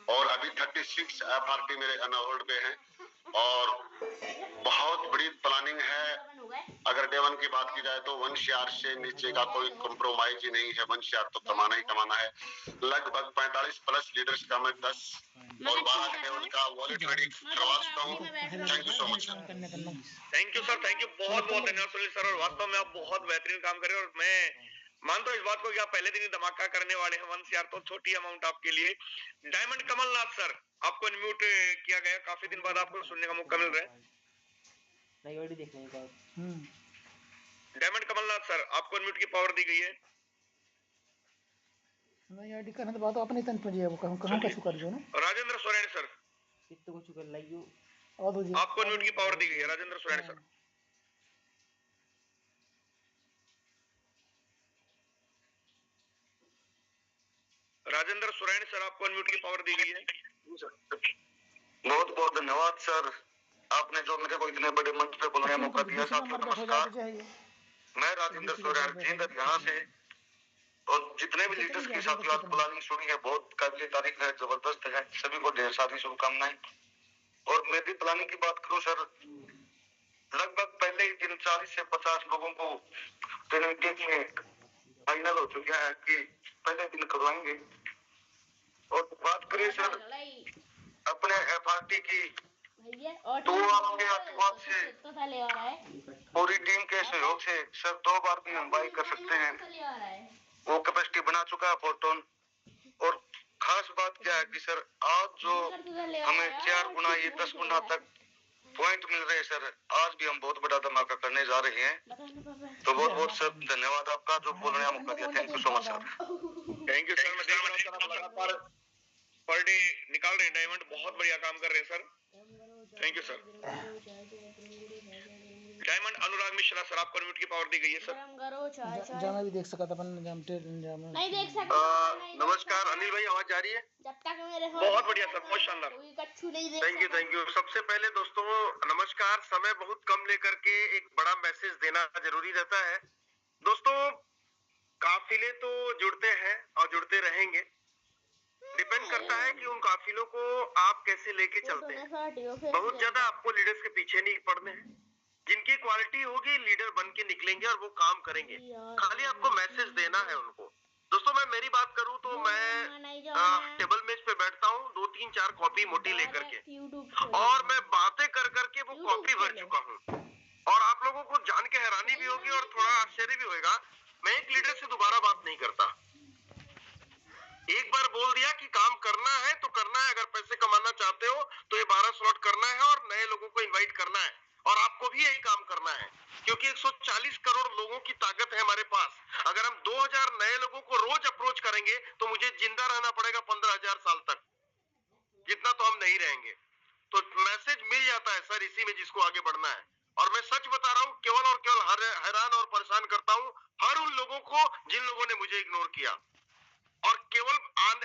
और अभी 36 FRT मेरे अनहोल्ड पे हैं, और बहुत बड़ी प्लानिंग है। अगर डे 1 की बात की जाए तो 1 शेयर से नीचे का कोई कॉम्प्रोमाइज ही नहीं है। 1 शेयर तो कमाना ही कमाना है। लगभग 45+ लीडर्स का मैं 10 और 12 लेवल का वॉलेट रेडी करवा चुका हूँ। Thank you so much sir. Thank you sir, thank you, बहुत बहुत धन्यवाद सुनील सर, और वास्तव में आप बहुत बेहतरीन काम कर रहे हैं, और मैं मानता हूँ इस बात को कि आप पहले दिन ही धमाका करने वाले हैं। 1 शेयर तो छोटी अमाउंट आपके लिए। डायमंड कमलनाथ सर, आपको अनम्यूट किया गया, काफी दिन बाद आपको सुनने का मौका मिल रहा है। नहीं ऑलरेडी देखने का। डायमंड कमलनाथ सर, आपको अनम्यूट की पावर दी गई है। नहीं आईडी करने तो बात अपने तन पर है, वो कहूं का शुक्र जो ना। राजेंद्र सोरेन सर, कितने को शुक्र लाइयो, आपको अनम्यूट की पावर दी गई है। राजेंद्र सोरेन सर, राजेंद्र सोरेन सर, आपको अनम्यूट की पावर दी गई है। बहुत बहुत धन्यवाद सर, आपने जो मेरे को इतने बड़े मंच पे बोलने का मौका दिया। साथियों नमस्कार, मैं राजेंद्र सोरेन जींद हरियाणा से, और जितने भी लीडर्स के साथ बात प्लानिंग सुनी है बहुत काबिल तारीफ है, जबरदस्त है। सभी को ढेर सारी शुभकामनाएं। और मेरी प्लानिंग की बात करूं सर, लगभग पहले ही दिन 40 से 50 लोगों को ट्रेनिंग में फाइनल हो चुका है कि पहले दिन करवाएंगे। और बात करें सर अपने FRT की, तो आपके आशीर्वाद से पूरी टीम के सहयोग से सर 2 बार भी हम बाई कर सकते हैं। वो कैपेसिटी बना चुका है 4 टन। और खास बात क्या है कि सर आज जो हमें 4 गुना ये 10 गुना तक पॉइंट मिल रहे हैं सर, आज भी हम बहुत बड़ा धमाका करने जा रहे हैं। तो बहुत बहुत सर धन्यवाद आपका जो बोलने का मौका दिया। Thank you so much sir. Thank you sir. मैं देख रहा हूं लगातार पर डे निकाल रहे हैं डायमंड, बहुत बढ़िया काम कर रहे हैं sir. Thank you sir. Diamond Anurag Mishra sir, आपको अनम्यूट की पावर दी गई है सर। जाना भी देख सकता था अपन नहीं देख सकता। नमस्कार अनिल भाई, आवाज जा रही है? जब तक मेरे बहुत बढ़िया सर, बहुत शानदार। Thank you. सबसे पहले दोस्तों नमस्कार। समय बहुत कम लेकर के एक बड़ा मैसेज देना जरूरी रहता है। दोस्तों काफिले तो जुड़ते हैं और जुड़ते रहेंगे, डिपेंड करता है कि उन काफिलों को आप कैसे लेके चलते हैं। बहुत ज्यादा आपको लीडर्स के पीछे नहीं पड़ने हैं, जिनकी क्वालिटी होगी लीडर बन के निकलेंगे और वो काम करेंगे। खाली आपको मैसेज देना है उनको। दोस्तों मैं मेरी बात करूं तो मैं टेबल मेज पे बैठता हूं 2 3 4 कॉपी मोटी लेकर के, और मैं बातें कर करके वो कॉपी भर चुका हूं। और आप लोगों को जान के हैरानी भी होगी और थोड़ा आश्चर्य भी होगा, मैं एक लीडर से दोबारा बात नहीं करता। एक बार बोल दिया कि काम करना है तो करना है, अगर पैसे कमाना चाहते हो तो ये 12 स्लॉट करना है और नए लोगों को इनवाइट करना है, और आपको भी यही काम करना है, क्योंकि 140 करोड़ लोगों की ताकत है हमारे पास। अगर हम 2000 नए लोगों को रोज अप्रोच करेंगे तो मुझे जिंदा रहना पड़ेगा 15,000 साल तक, जितना तो हम नहीं रहेंगे। तो मैसेज मिल जाता है सर इसी में जिसको आगे बढ़ना है। और मैं सच बता रहा हूँ, केवल और केवल हैरान और परेशान करता हूँ हर उन लोगों को जिन लोगों ने मुझे इग्नोर किया, और केवल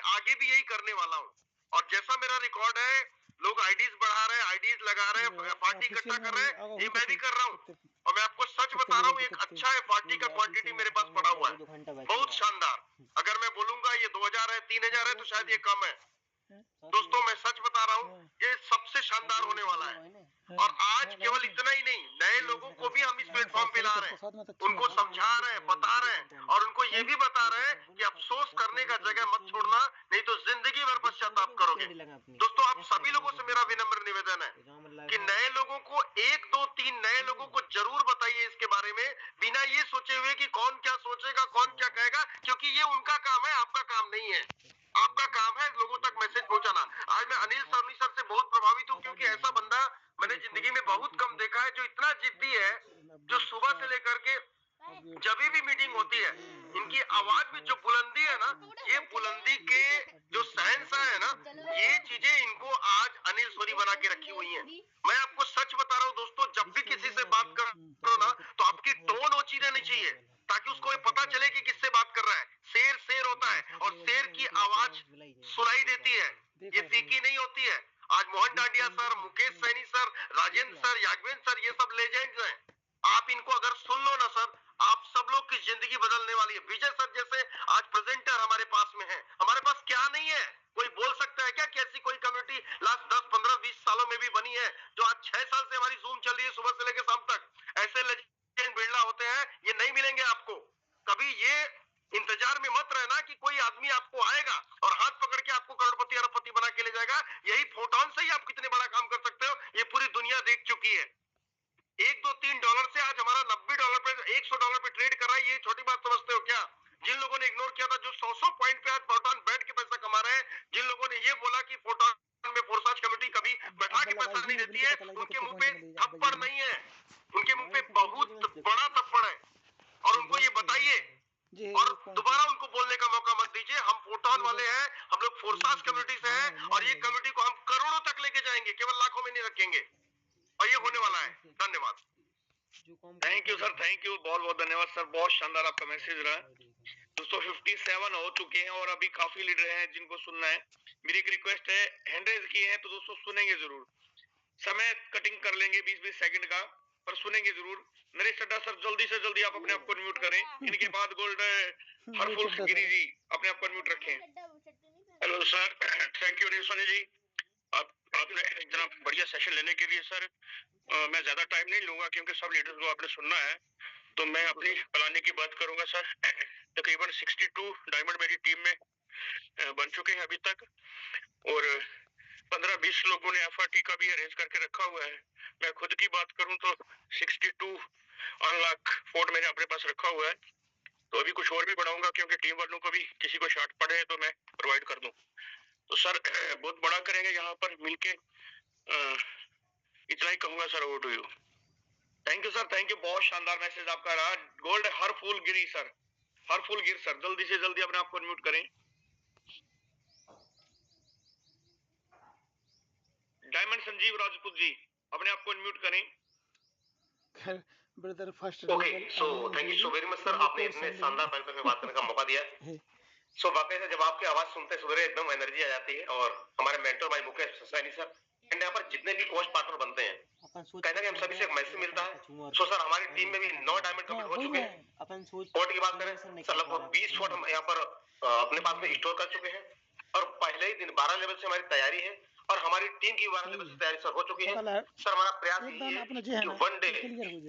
आगे भी यही करने वाला हूँ। और जैसा मेरा रिकॉर्ड है, लोग आईडीज बढ़ा रहे हैं, आईडीज लगा रहे हैं, पार्टी इकट्ठा कर रहे हैं, ये मैं भी कर रहा हूँ। और मैं आपको सच बता रहा हूँ, एक अच्छा है पार्टी का क्वांटिटी मेरे पास पड़ा हुआ है, बहुत शानदार। अगर मैं बोलूंगा ये 2000 है 3000 है तो शायद ये कम है। दोस्तों मैं सच बता रहा हूँ, ये सबसे शानदार होने वाला है। और आज केवल इतना ही नहीं, नए लोगों को भी हम इस प्लेटफॉर्म पे ला रहे हैं, उनको समझा रहे हैं, बता रहे हैं, और उनको ये भी बता रहे हैं कि अफसोस करने का जगह मत छोड़ना, नहीं तो जिंदगी भर पश्चाताप करोगे। दोस्तों आप सभी लोगों से मेरा विनम्र निवेदन है कि नए लोगों को 1 2 3 नए लोगों को जरूर बताइए इसके बारे में, बिना ये सोचे हुए कि कौन क्या सोचेगा, कौन क्या कहेगा, क्योंकि ये उनका काम है, आपका काम नहीं है। आपका काम है लोगों तक मैसेज पहुंचाना। आज मैं अनिल सोनी सर से बहुत प्रभावित हूँ, क्योंकि ऐसा बंदा मैंने जिंदगी में बहुत कम देखा है जो इतना जिद्दी है, जो सुबह से लेकर के जब भी मीटिंग होती है, इनकी आवाज में जो बुलंदी है ना, ये बुलंदी के जो सहनसा है ना, ये चीजें इनको आज अनिल सोनी बना के रखी हुई हैं। मैं आपको सच बता रहा हूँ दोस्तों, जब भी किसी से बात करो ना तो आपकी टोन ऊंची रहनी चाहिए, ताकि उसको ये पता चले कि किससे बात कर रहा है। शेर शेर होता है और शेर की आवाज सुनाई देती है, ये फीकी नहीं होती है। आज Mohan Dandiya sir, Mukesh Saini sir, Rajendra sir, Yagvendra sir, ये सब लेजेंड्स हैं। आप इनको अगर सुन लो ना सर, आप सब लोग की जिंदगी बदलने वाली है। विजय सर जैसे आज प्रेजेंटर हमारे पास में है, हमारे पास क्या नहीं है? कोई बोल सकता है क्या कि ऐसी कोई कम्युनिटी लास्ट 10 15 20 सालों में भी बनी है, जो आज 6 साल से हमारी जूम चल रही है सुबह से लेकर शाम तक? ऐसे लेजेंड बिरला होते हैं, ये नहीं मिलेंगे आपको कभी। ये इंतजार में मत रहना कि कोई आदमी आपको आएगा और हाथ पकड़ के आपको करोड़पति अरबपति बना के ले जाएगा। यही फोटोन से ही आप कितने बड़ा काम कर सकते हो, ये पूरी दुनिया देख चुकी है। 1 2 3 डॉलर से आज हमारा $90 पे $100 पे ट्रेड कर रहा है, ये छोटी बात समझते हो क्या? जिन लोगों ने इग्नोर किया था, जो 100 पॉइंट पे आज फोटोन बैठ के पैसा कमा रहे हैं, जिन लोगों ने ये बोला कि फोटोन में फोर्साज कमेटी कभी बैठा के पैसा नहीं देती है, उनके मुंह पे थप्पड़ नहीं है, उनके मुंह पे बहुत बड़ा थप्पड़ है। और उनको ये बताइए और दोबारा उनको बोलने का मौका मत दीजिए। हम फोटोन वाले हैं, हम लोग फोर्साज कम्युनिटी से हैं, और ये कम्युनिटी को हम करोड़ों तक लेके जाएंगे, केवल लाखों में नहीं रखेंगे, और ये होने वाला है। धन्यवाद। Thank you sir, thank you, बहुत बहुत धन्यवाद सर, बहुत शानदार आपका मैसेज रहा। दोस्तों 57 हो चुके हैं और अभी काफी लीडर हैं जिनको सुनना है। मेरी एक रिक्वेस्ट है, हैंड रेज किए हैं तो दोस्तों सुनेंगे जरूर, समय कटिंग कर लेंगे 20-20 सेकंड का, पर सुनेंगे जरूर। नरेश चड्डा सर जल्दी से जल्दी आप अपने आप को म्यूट करें। इनके बाद गोल्ड हरफुल गिरी जी अपने आप को म्यूट रखें। Hello sir, thank you Anil Soni ji, आपने इतना बढ़िया सेशन लेने के लिए सर। मैं ज्यादा टाइम नहीं लूंगा क्योंकि सब लीडर्स को आपने सुनना है, तो मैं अपनी प्लानिंग की बात करूंगा सर। तकरीबन 62 डायमंड मेरी टीम में बन चुके हैं अभी तक, और 15-20 लोगों ने FRT का भी अरेंज करके रखा हुआ है। मैं खुद की बात करूं तो 62 अनलॉक फोर्ट मैंने अपने पास रखा हुआ है, तो अभी कुछ और भी बढ़ाऊंगा क्योंकि टीम वालों को भी किसी को शॉर्ट पड़े तो मैं प्रोवाइड कर दूं। तो सर बहुत बड़ा करेंगे यहाँ पर मिलके, इतना ही कहूंगा sir. Over to you. Thank you sir, thank you, बहुत शानदार मैसेज आपका रहा। गोल्ड हर फूल गिरी सर, हर फूल गिर सर, जल्दी से जल्दी अपने आप को म्यूट करें। डायमंड संजीव राजपूत जी अपने आप को म्यूट करें। Brother first okay, so thank you so very much sir, आपने इतने शानदार पॉइंट पे बात करने का मौका दिया। सो वाकई से जब आपकी आवाज सुनते सवेरे एकदम एनर्जी आ जाती है। और हमारे मेंटर भाई मुकेश सैनी सर एंड यहाँ पर जितने भी कोच पार्टनर बनते हैं, कहना कि हम सभी से एक मैसेज मिलता है। सो सर हमारी टीम में भी 9 डायमंड कंप्लीट हो चुके हैं। फोर्ट की बात करें सर, लगभग 20 फोर्ट हम यहाँ पर अपने पास में स्टोर कर चुके हैं, और पहले ही दिन 12 लेवल से हमारी तैयारी है। और हमारी टीम की 12 लेवल से तैयारी सर हो चुकी है। सर हमारा प्रयास यही है कि वन डे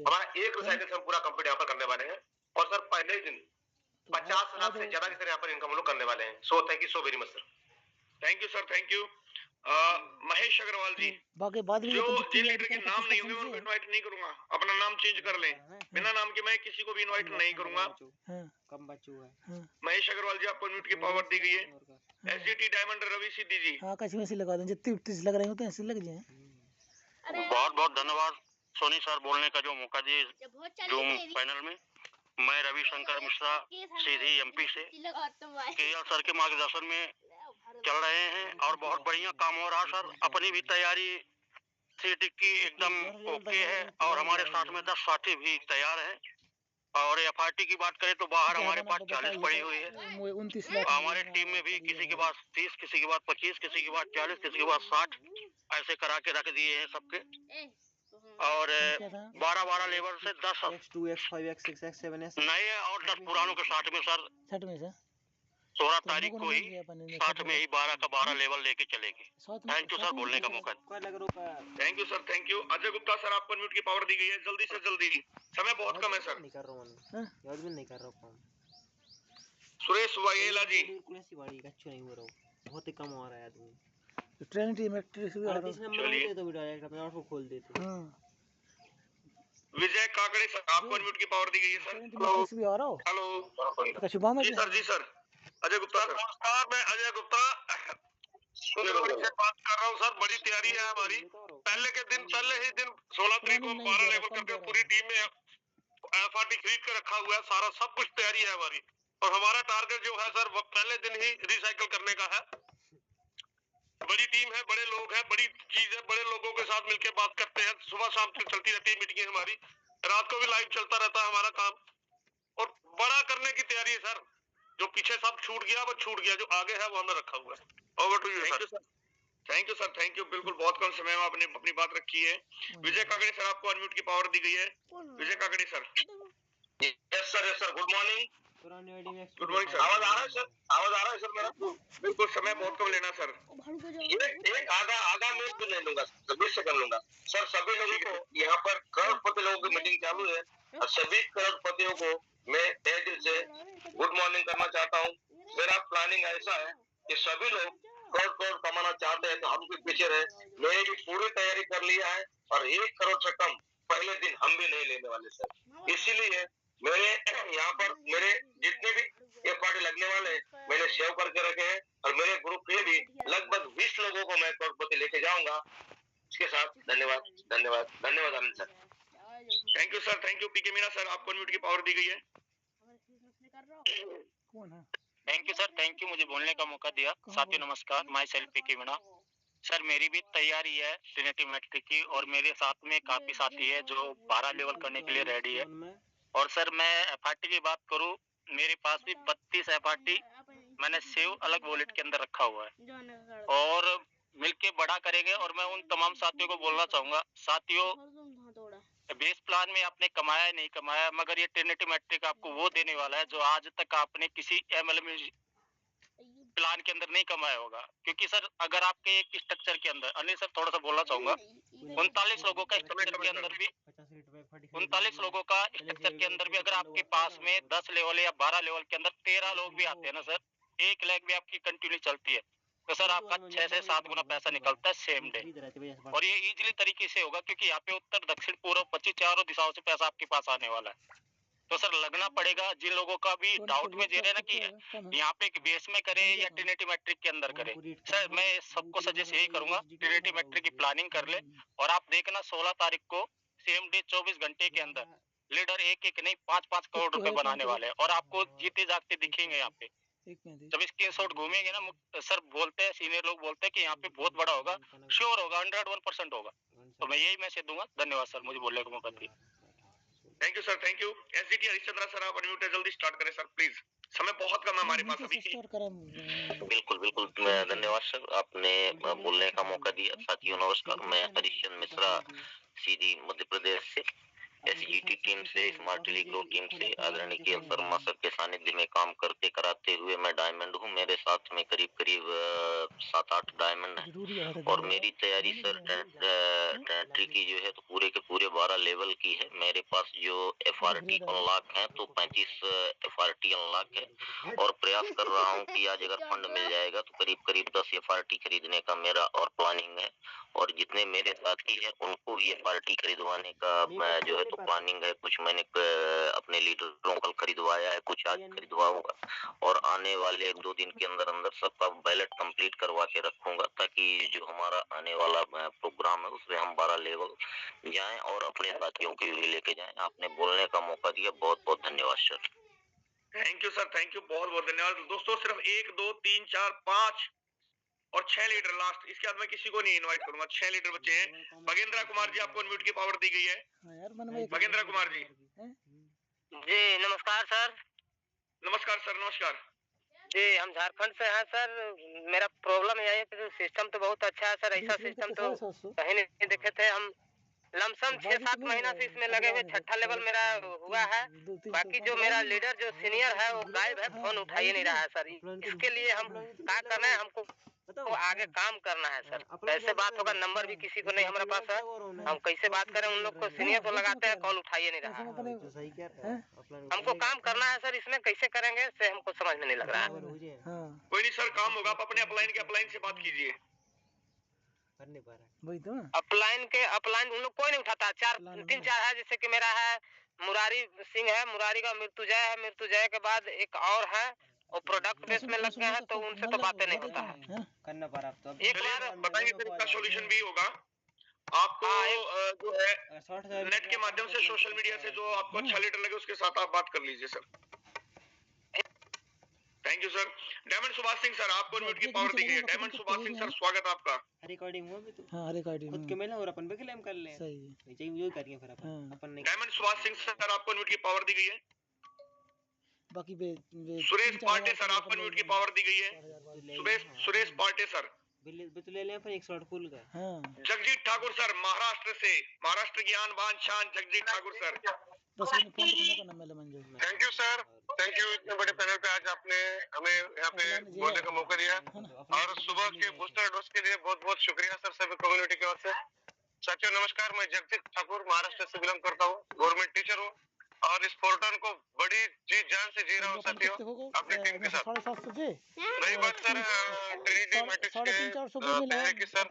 हमारा एक रिसाइकिल से हम पूरा कंप्लीट यहाँ पर करने वाले हैं और सर पहले ही दिन 50 लाख से ज्यादा की सर यहाँ पर इनकम हम लोग करने वाले हैं। So thank you so very much sir. Thank you sir, thank you. Mahesh Agarwal ji, बाकी बाद में जो जिन लीडर के नाम नहीं होंगे उनको इनवाइट नहीं करूंगा, अपना नाम चेंज कर लें। बिना नाम के मैं किसी को भी इनवाइट नहीं करूंगा। कम बच्चू है। महेश अग्रवाल जी, आपको म्यूट की पावर दी गई है। एसजीटी डायमंड रवि सिद्धि जी, हाँ कैसी वैसी लगा दें, जितनी उतनी लग रही हो तो ऐसी लग जाए। बहुत बहुत धन्यवाद सोनी सर बोलने का जो मौका दिए जूम पैनल में। मैं रविशंकर मिश्रा सीधी एमपी से केएल सर के मार्गदर्शन में चल रहे हैं और बहुत बढ़िया काम हो रहा सर। अपनी भी तैयारी सीटी की एकदम ओके है और हमारे साथ में 10 साथी भी तैयार हैं। और एफआरटी की बात करें तो बाहर हमारे पास 40 पड़ी हुई है। हमारे टीम में भी किसी के पास 30, किसी के पास 25, किसी के पास 40, किसी के पास 60 ऐसे करा के रख दिए हैं सबके। और 12 लेवल से 10 X2, X5, X6, X7, S नए और 10 पुरानों के साथ में सर 16 तारीख को ही साथ में ही 12 का 12 लेवल लेके चलेंगे। थैंक यू सर बोलने का मौका। Thank you sir, thank you. Ajay Gupta sir, आपको म्यूट की पावर दी गई है, जल्दी से जल्दी, समय बहुत कम है सर। नहीं कर रहा हूं याद भी नहीं कर रहा हूं। सुरेश वाघेला जी, ऐसी बाड़ी अच्छा नहीं हो रहा हूं, बहुत ही कम हो रहा है आदमी। ट्रेनिटी मैट्रिक्स भी आ रहा है। चलिए तो भी डायरेक्ट अपने आप को खोल देते। हां विजय काकड़े सर, आपको म्यूट की पावर दी गई है सर। मैट्रिक्स भी आ रहा हो। हेलो शुभम जी सर, जी सर। अजय गुप्ता सर, नमस्कार, मैं अजय गुप्ता से बात कर रहा हूँ सर। बड़ी तैयारी है हमारी। पहले ही दिन 16 तारीख को 12 लेवल करके पूरी टीम में एफआरटी खरीद के रखा हुआ है। सारा सब कुछ तैयारी है हमारी और हमारा टारगेट जो है सर वो पहले दिन ही रिसाइकिल करने का है। बड़ी टीम है, बड़े लोग हैं, बड़ी चीज है। बड़े लोगों के साथ मिलकर बात करते हैं, सुबह शाम चलती रहती है मीटिंग हमारी, रात को भी लाइव चलता रहता है हमारा काम और बड़ा करने की तैयारी है सर। जो पीछे सब छूट गया वो छूट गया, जो आगे है वो हमें रखा हुआ है। Over to you sir. Thank you sir, thank you. बिल्कुल बहुत कम समय में आपने अपनी बात रखी है। विजय काकड़े सर, आपको अनम्यूट की पावर दी गई है। Vijay Kakade sir. Yes sir, yes sir, good morning. Good morning sir. आवाज आ रहा है सर? आवाज आ रहा है सर मेरा? बिल्कुल, समय बहुत कम लेना सर। एक आधा मिनट भी नहीं लूंगा, 20 सेकंड लूंगा सर। सभी लोगों को यहाँ पर करोड़पति लोगों की मीटिंग चालू है और सभी करोड़पतियों को मैं तहे दिल से गुड मॉर्निंग करना चाहता हूँ। मेरा प्लानिंग ऐसा है कि सभी लोग करोड़ कमाना चाहते हैं तो हम भी पीछे रहे। मैंने भी पूरी तैयारी कर लिया है और 1 करोड़ से कम पहले दिन हम भी नहीं लेने वाले सर। इसीलिए मेरे यहाँ पर मेरे जितने भी ये पार्टी लगने वाले मैंने सेव करके रखे हैं और मेरे ग्रुप में भी लगभग 20 लोगों को मैं करोड़पति लेके जाऊंगा। इसके साथ धन्यवाद, धन्यवाद, धन्यवाद Anand sir. Thank you sir, thank you. PK Meena sir, आपको म्यूट की पावर दी गई है। Thank you sir, thank you मुझे बोलने का मौका दिया। साथियों नमस्कार, my self PK Meena sir. मेरी भी तैयारी है ट्रिनिटी मैट्रिक की और मेरे साथ में काफी साथी है जो 12 लेवल करने के लिए रेडी है। और सर मैं एफआरटी की बात करूं, मेरे पास भी 32 एफआरटी मैंने सेव अलग वॉलेट के अंदर रखा हुआ है और मिलके बड़ा करेंगे। और मैं उन तमाम साथियों को बोलना चाहूंगा, साथियों बेस प्लान में आपने कमाया नहीं कमाया, मगर ये ट्रिनिटी मैट्रिक आपको वो देने वाला है जो आज तक आपने किसी एमएलएम प्लान के अंदर नहीं कमाया होगा। क्योंकि सर अगर आपके एक स्ट्रक्चर के अंदर, अनिल सर थोड़ा सा बोलना चाहूंगा, 39 लोगों का स्ट्रक्चर के अंदर भी 39 लोगों का स्ट्रक्चर के अंदर भी अगर आपके पास में 10 लेवल या 12 लेवल के अंदर 13 लोग भी आते हैं ना सर, 1 लाख भी आपकी कंटिन्यू चलती है तो सर आपका 6 से 7 गुना पैसा निकलता है सेम डे। और ये इजीली तरीके से होगा क्योंकि यहाँ पे उत्तर दक्षिण पूर्व पश्चिम चारों दिशाओं से पैसा आपके पास आने वाला है। तो सर लगना पड़ेगा। जिन लोगों का भी डाउट में दे रहे ना कि यहाँ पे बेस में करे या ट्रिनिटी मैट्रिक के अंदर करे, सर मैं सबको सजेस्ट यही करूंगा ट्रिनिटी मैट्रिक की प्लानिंग कर ले। और आप देखना 16 तारीख को सेम डे 24 घंटे के अंदर लीडर एक नहीं 5-5 करोड़ रुपए बनाने वाले हैं और आपको जीते जागते दिखेंगे यहाँ पे। जब स्क्रीन शॉट घूमेंगे ना सर, बोलते हैं सीनियर लोग बोलते हैं कि यहाँ पे बहुत बड़ा होगा, श्योर होगा, 101% होगा। तो मैं यही मैसेज दूंगा। धन्यवाद सर मुझे बोलने को मौका दिया। Thank you sir, thank you. SGT Harishchandra sir, आप अनम्यूट है, जल्दी स्टार्ट करें सर प्लीज, समय बहुत कम है हमारे पास अभी की। बिल्कुल बिल्कुल धन्यवाद सर, आपने बोलने का मौका दिया। साथियों नमस्कार, मैं हरिश्चंद्र मिश्रा सीधी मध्य प्रदेश से। एसजीटी टीम से, स्मार्ट टेलीग्रो टीम से, आदरणीय केएल शर्मा सर के सानिध्य में काम करते कराते हुए मैं डायमंड हूँ। मेरे साथ में करीब करीब 7-8 डायमंड है और मेरी तैयारी सर टेंट्री की जो है तो पूरे के पूरे 12 लेवल की है। मेरे पास जो FRT अनलॉक है तो 35 FRT अनलॉक है और प्रयास कर रहा हूँ कि आज अगर फंड मिल जाएगा तो करीब करीब 10 FRT खरीदने का मेरा और प्लानिंग है और जितने मेरे साथी हैं उनको भी FRT खरीदवाने का जो है तो प्लानिंग है। कुछ मैंने अपने लीडरों कल खरीदवाया है, कुछ आज खरीदवाऊंगा और आने वाले 1-2 दिन के अंदर अंदर सबका बैलेट कंप्लीट करवा के रखूंगा ताकि जो हमारा आने वाला प्रोग्राम है उसमें हम 12 लेवल जाएं और अपने साथियों को भी लेके जाएं। आपने बोलने का मौका दिया, बहुत बहुत धन्यवाद sir. Thank you sir, thank you, बहुत बहुत धन्यवाद। दोस्तों सिर्फ 1, 2, 3, 4, 5 और 6 लीडर लास्ट, इसके बाद मैं किसी को नहीं इनवाइट करूंगा। 6 लीडर बचे हैं। भगेंद्र कुमार जी, आपको अनम्यूट की पावर दी गई है। भगेंद्र कुमार जी। जी नमस्कार सर। नमस्कार सर, नमस्कार जी। हम झारखंड से हैं सर। मेरा प्रॉब्लम यह है कि सिस्टम तो बहुत अच्छा है सर, ऐसा सिस्टम तो कहीं नहीं देखे थे हम। लमसम 6-7 महीना से इसमें लगे हुए, 6ठा लेवल मेरा हुआ है। बाकी जो मेरा लीडर जो सीनियर है वो गायब है, फोन उठा ही नहीं रहा है सर। इसके लिए हम क्या करना है, हमको तो आगे काम करना है सर। कैसे बात होगा, नंबर भी किसी को नहीं हमारे पास है, हम कैसे बात करें उन लोग को। सीनियर को लगाते हैं, कॉल उठाइए नहीं रहा है। हमको काम करना है सर, इसमें कैसे करेंगे से हमको समझ में नहीं लग रहा है। कोई नहीं सर, काम होगा। आप अपने अपलाइन से बात कीजिए। अपलाइन उन लोग कोई नहीं उठाता। 3-4 है, जैसे कि मेरा है मुरारी सिंह है, मुरारी का मृत्युजय है, मृत्युजय के बाद एक और है और प्रोडक्ट बेस में लग गए हैं तो उनसे तो बातें नहीं होता है। करना पड़ रहा तो एक बार बताइए, फिर इसका सॉल्यूशन भी होगा। आपको जो है नेट के माध्यम से, सोशल मीडिया से जो आपको अच्छा लीडर लगे उसके साथ आप बात कर लीजिए sir. Thank you sir. Diamond Subhash Singh sir, आपको अनम्यूट की पावर दी गई है। डायमंड सुभाष सिंह सर, स्वागत आपका। रिकॉर्डिंग हुआ भी तो हां रिकॉर्डिंग खुद के में और अपन पे क्लेम कर ले। सही है, चाहिए यही करिए फिर अपन नहीं। डायमंड सुभाष सिंह सर, आपको अनम्यूट की पावर दी गई है। बाकी सुरेश पार्टे सर, आपको अनम्यूट की पावर दी गई है। सुरेश पार्टे सर, बिल ले लें अपन 1 शॉट फुल का। हां। जगजीत ठाकुर सर, महाराष्ट्र से, महाराष्ट्र की आन बान शान Jagjit Thakur sir. Thank you sir, thank you. इतने बड़े पैनल पे आज आपने हमें यहाँ पे बोलने का मौका दिया और सुबह के बूस्टर डोज के लिए बहुत बहुत शुक्रिया सर सभी कम्युनिटी की ओर से। साथियों नमस्कार, मैं जगजीत ठाकुर महाराष्ट्र से बिलोंग करता हूँ, गवर्नमेंट टीचर हूँ और इस पोर्टल को बड़ी जी जान से जी रहा हूँ साथियों अपनी टीम के साथ। रही बात सर ट्रिनिटी मैट्रिक्स के पहले की सर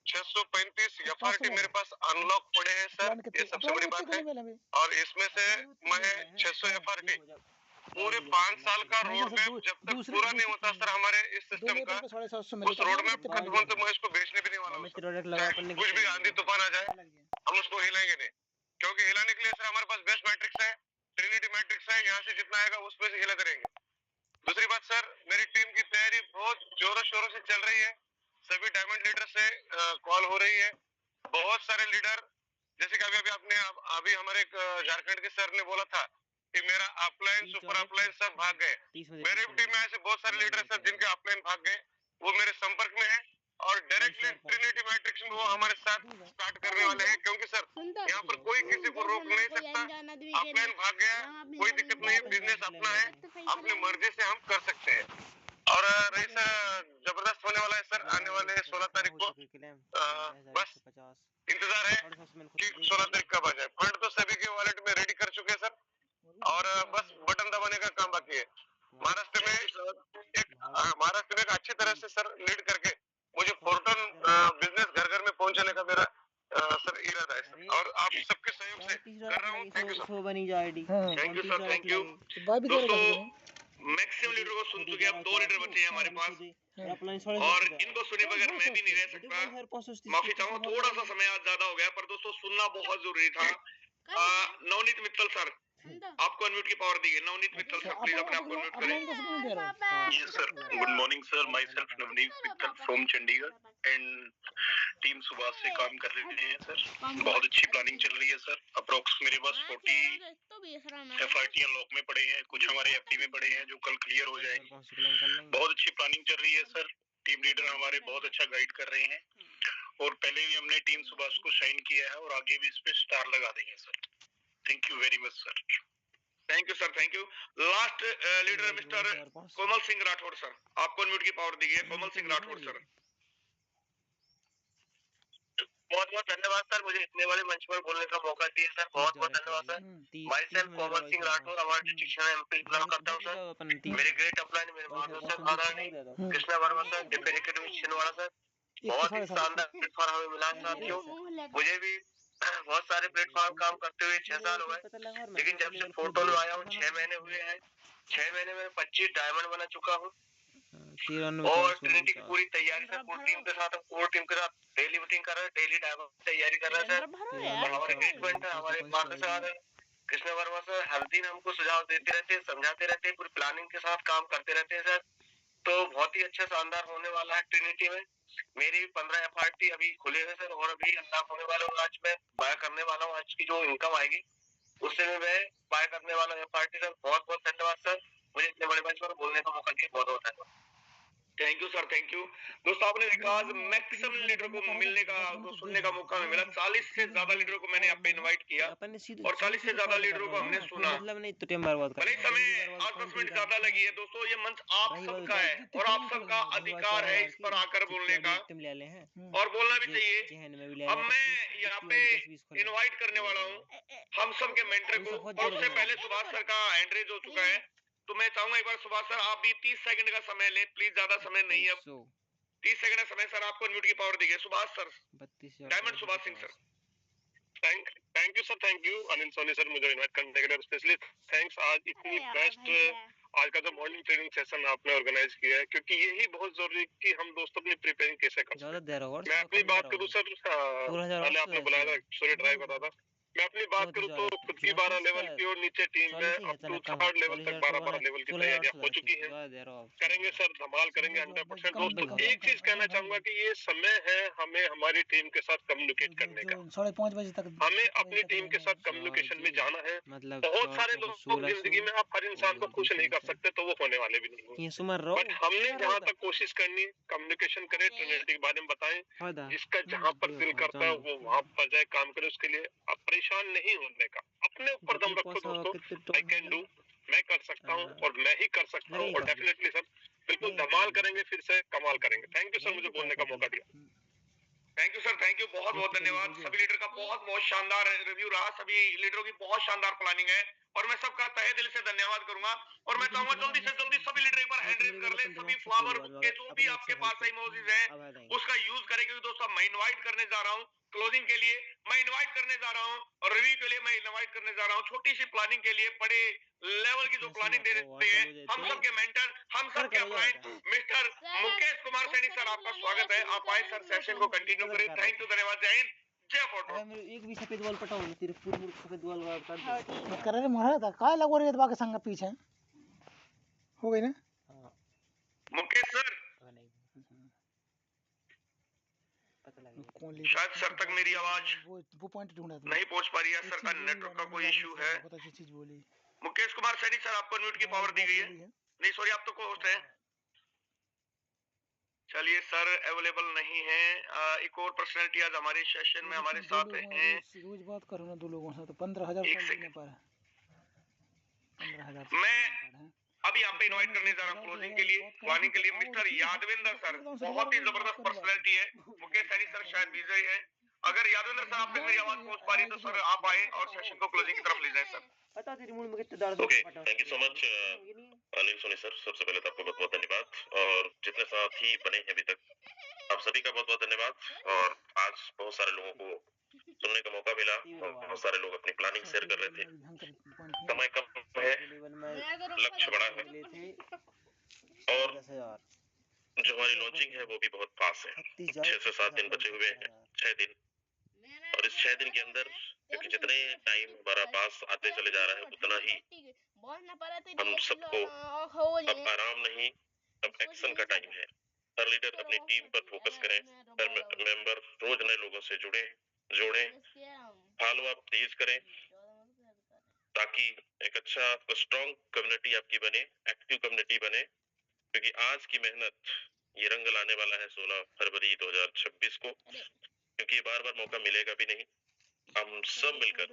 635 FRT मेरे पास अनलॉक पड़े हैं सर, ये सबसे बड़ी बात है। और इसमें से मैं 600 FRT पूरे 5 साल का रोड मैप जब तक पूरा नहीं होता सर हमारे इस सिस्टम का, उस रोड मैप खत्म होने तक मैं इसको बेचने भी नहीं वाला हूँ। कुछ भी आंधी तूफान आ जाए हम उसको हिलाएंगे नहीं, क्योंकि हिलाने के लिए सर हमारे पास बेस्ट मैट्रिक्स है, ट्रिनिटी मैट्रिक्स है, यहाँ से जितना आएगा उसमें से हिलाते रहेंगे। दूसरी बात सर, मेरी टीम की तैयारी बहुत जोरों शोरों से चल रही है। सभी डायमंड लीडर से कॉल हो रही है। बहुत सारे लीडर, जैसे कि अभी हमारे झारखंड के सर ने बोला था कि मेरा अपलाइन सुपर अपलाइन सब भाग गए। मेरे टीम में ऐसे बहुत सारे लीडर सर जिनके अपलाइन भाग गए, वो मेरे संपर्क में है और डायरेक्टली ट्रिनिटी मैट्रिक्स में वो हमारे साथ स्टार्ट करने वाले हैं, क्योंकि सर यहाँ पर कोई किसी को रोक नहीं सकता। अपलाइन भाग गया, कोई दिक्कत नहीं, बिजनेस अपना है, अपनी मर्जी से हम कर सकते हैं। और रही सर जबरदस्त होने वाला है सर आने वाले 16 तारीख को। बस इंतजार है कि 16 तारीख कब आ जाए। फंड तो सभी के वॉलेट में रेडी कर चुके हैं सर और बस बटन दबाने का काम बाकी है। महाराष्ट्र में एक अच्छी तरह से सर लीड करके मुझे फोर्टन बिजनेस घर घर में पहुंचाने का मेरा सर इरादा है सर, और आप सबके सहयोग से कर रहा हूँ। Thank you sir. Thank you sir, thank you. दोस्तों मैक्सिमम लीडर को सुन चुके, अब 2 लीडर बचे हैं हमारे पास और इनको सुने बगैर मैं भी नहीं रह सकता। माफी चाहूंगा, थोड़ा सा समय आज ज्यादा हो गया, पर दोस्तों सुनना बहुत जरूरी था। नवनीत मित्तल सर, आपको अनम्यूट की पावर दी गई। नवनीत मित्तल सर, प्लीज अपने आप को अनम्यूट करें। Yes sir, good morning sir, my self Navneet Mittal from Chandigarh and team सुबह से काम कर रहे हैं सर। बहुत अच्छी प्लानिंग चल रही है सर। अप्रोक्स मेरे पास 40 FRT अनलॉक में पड़े हैं, कुछ हमारे FT में पड़े हैं जो कल क्लियर हो जाएंगे। बहुत अच्छी प्लानिंग चल रही है सर। टीम लीडर हमारे बहुत अच्छा गाइड कर रहे हैं और पहले भी हमने टीम सुभाष को साइन किया है और आगे भी इस पे स्टार लगा देंगे sir. Thank you very much sir. Thank you sir, thank you. Last leader mister Komal Singh Rathore sir, आपको अनम्यूट की पावर दी है। कोमल सिंह राठौड़ सर। बहुत बहुत धन्यवाद सर, मुझे इतने बड़े मंच पर बोलने का मौका दिया सर, बहुत बहुत धन्यवाद sir. My self Komal Singh Rathore, हमारे डिस्ट्रिक्ट एमपी बिलोंग करता हूँ सर। मेरे ग्रेट अपलाइन मेरे माधव सर, आदरणीय Krishna Verma sir, defence academy Chhindwara sir. बहुत ही शानदार प्लेटफॉर्म हमें मिला है साथियों। मुझे भी बहुत सारे प्लेटफॉर्म काम करते हुए 6 साल हो गए, लेकिन जब से फोटो में आया हूँ 6 महीने हुए हैं। 6 महीने में 25 डायमंड बना चुका हूँ और ट्रिनिटी की पूरी तैयारी सर, पूरी टीम के साथ, पूरी टीम के साथ डेली मीटिंग कर रहे हैं, डेली डायमंड तैयारी कर रहे हैं सर। और हमारे ट्रीटमेंट है, हमारे मार्गदर्शक कृष्ण वर्मा सर हर दिन हमको सुझाव देते रहते हैं, समझाते रहते हैं, पूरी प्लानिंग के साथ काम करते रहते हैं सर। तो बहुत ही अच्छा शानदार होने वाला है ट्रिनिटी में। मेरी 15 FRT अभी खुले हैं सर और अभी अनलॉक होने वाले हूँ। आज मैं बाय करने वाला हूँ, आज की जो इनकम आएगी उससे मैं बाय करने वाला हूँ FRT सर। बहुत बहुत धन्यवाद सर, मुझे इतने बड़े मंच पर बोलने का मौका दिया, बहुत बहुत धन्यवाद। Thank you sir, thank you. दोस्तों आपने देखा आज मैक्सिमम लीडर को मिलने का, तो सुनने का मौका मिला। 40 से ज्यादा लीडरों को मैंने यहाँ पे इनवाइट किया और 40 से ज्यादा लीडरों को हमने सुना। मतलब नहीं तो टाइम बर्बाद कर, भले समय 8-10 मिनट ज्यादा लगी है दोस्तों, ये मंच आप सबका है और आप सबका अधिकार है इस पर आकर बोलने का और बोलना भी चाहिए। अब मैं यहाँ पे इनवाइट करने वाला हूँ हम सब के मेंटर को, और उससे पहले सुभाष सर का हैंड रेज हो चुका है, तो मैं चाहूंगा एक बार सुभाष सर आप भी 30 सेकंड का समय लें प्लीज, ज्यादा समय नहीं है। 30 सेकंड का समय सर, आपको म्यूट की पावर दी गई। Subhash sir, diamond Subhash Singh sir. Thank you sir, thank you Anil Soni sir मुझे इनवाइट करने के लिए, स्पेशली थैंक्स। आज इतनी बेस्ट आज का जो मॉर्निंग ट्रेनिंग सेशन आपने ऑर्गेनाइज किया है, क्योंकि यही बहुत जरूरी कि हम दोस्तों अपनी प्रिपेयरिंग कैसे कर सकते हैं। मैं अपनी बात करूं सर, पहले आपने बुलाया था सूर्य ड्राइव बता था, मैं अपनी बात करूं तो खुद की 12 लेवल की और नीचे टीम में अप टू 3rd लेवल तक 12 लेवल की तैयारियां हो चुकी हैं। करेंगे सर, धमाल करेंगे 100%। दोस्तों एक चीज कहना चाहूंगा कि ये समय है हमें हमारी टीम के साथ कम्युनिकेट करने का। 5:30 बजे तक हमें अपनी टीम के साथ कम्युनिकेशन में जाना है। बहुत सारे लोग जिंदगी में आप हर इंसान को खुश नहीं कर सकते, तो वो होने वाले भी नहीं है। बट हमने जहाँ तक कोशिश करनी, कम्युनिकेशन करें, ट्रिनिटी के बारे में बताएं, जिसका जहाँ पर दिल करता है वो वहाँ पर जाए, काम करे। उसके लिए आप परेशान नहीं होने का, अपने ऊपर दम रखो दोस्तों। आई कैन डू, मैं कर सकता हूँ और मैं ही कर सकता हूँ, और डेफिनेटली सर बिल्कुल धमाल करेंगे, फिर से कमाल करेंगे। थैंक यू सर मुझे बोलने का मौका दिया। Thank you sir, thank you, बहुत बहुत धन्यवाद। सभी लीडर का बहुत शानदार रिव्यू रहा, सभी लीडरों की बहुत शानदार प्लानिंग है और मैं सबका तहे दिल से धन्यवाद करूंगा। और मैं चाहूंगा जल्दी से जल्दी सभी लीडर एक बार हैंड रेज कर ले। सभी फ्लावर के जो भी आपके पास इमोजीज हैं उसका यूज करें, क्योंकि दोस्तों मैं इनवाइट करने जा रहा हूँ क्लोजिंग के लिए, मैं इनवाइट करने जा रहा हूँ और रिव्यू के लिए मैं इनवाइट करने जा रहा हूँ। छोटी सी प्लानिंग के लिए बड़े लेवल की जो प्लानिंग दे रहे हैं हम सब के मेंटर, हम सब के upline mister Mukesh Kumar Saini sir, आपका स्वागत है। आप आए सर, सेशन को कंटिन्यू करें। थैंक यू, धन्यवाद, जय हिंद, जय फोटो। एक भी सफेद बॉल पटाओ ना, तेरे पूरी सफेद बॉल कर दो। मत कर रे मारा था काय लगो रे बाकी संग पीछे हो गई ना। मुकेश सर, शायद सर तक मेरी आवाज वो पॉइंट ढूंढा नहीं पहुंच पा रही है, सर का नेटवर्क का कोई इशू है। बहुत अच्छी चीज बोली मुकेश कुमार सैनी सर, आपको म्यूट की पावर दी गई है। नहीं सॉरी, आप तो को होस्ट हैं। चलिए सर अवेलेबल नहीं है। एक और पर्सनालिटी आज हमारे सेशन में हमारे साथ हैं। रोज बात करो ना दो लोगों से तो 15,000 लेने पर 15,000 मैं अभी यहाँ पे इनवाइट करने जा रहा हूँ क्लोजिंग के लिए, प्लानिंग के लिए मिस्टर यादविंदर सर, बहुत ही जबरदस्त पर्सनालिटी है। मुकेश सैनी सर शायद बिजी है, अगर यादविंदर सर आप तक मेरी आवाज पहुंच पा रही है तो सर आप आए और सेशन को क्लोजिंग की तरफ ले जाए sir. Okay, thank you so much Anil Soni sir. सबसे पहले तो आपको बहुत बहुत धन्यवाद और जितने साथी बने हैं अभी तक, आप सभी का बहुत बहुत धन्यवाद। और आज बहुत सारे लोगों को सुनने का मौका मिला और बहुत सारे लोग अपनी प्लानिंग शेयर कर रहे थे। समय कम है, लक्ष्य बड़ा है और जो हमारी लॉन्चिंग है वो भी बहुत पास है। 6 से 7 दिन बचे हुए हैं, 6 दिन, और इस 6 दिन के अंदर क्योंकि जितने टाइम हमारा पास आते चले जा रहा है उतना ही हम सबको अब आराम नहीं, अब एक्शन का टाइम है। हर लीडर अपनी टीम पर फोकस करें, हर मेंबर रोज नए लोगों से जोड़ें, फॉलो अप तेज करें ताकि एक अच्छा स्ट्रॉन्ग कम्युनिटी आपकी बने, एक्टिव कम्युनिटी बने। क्योंकि आज की मेहनत ये रंग लाने वाला है 16 फरवरी 2026 को, क्योंकि बार बार मौका मिलेगा भी नहीं। हम सब मिलकर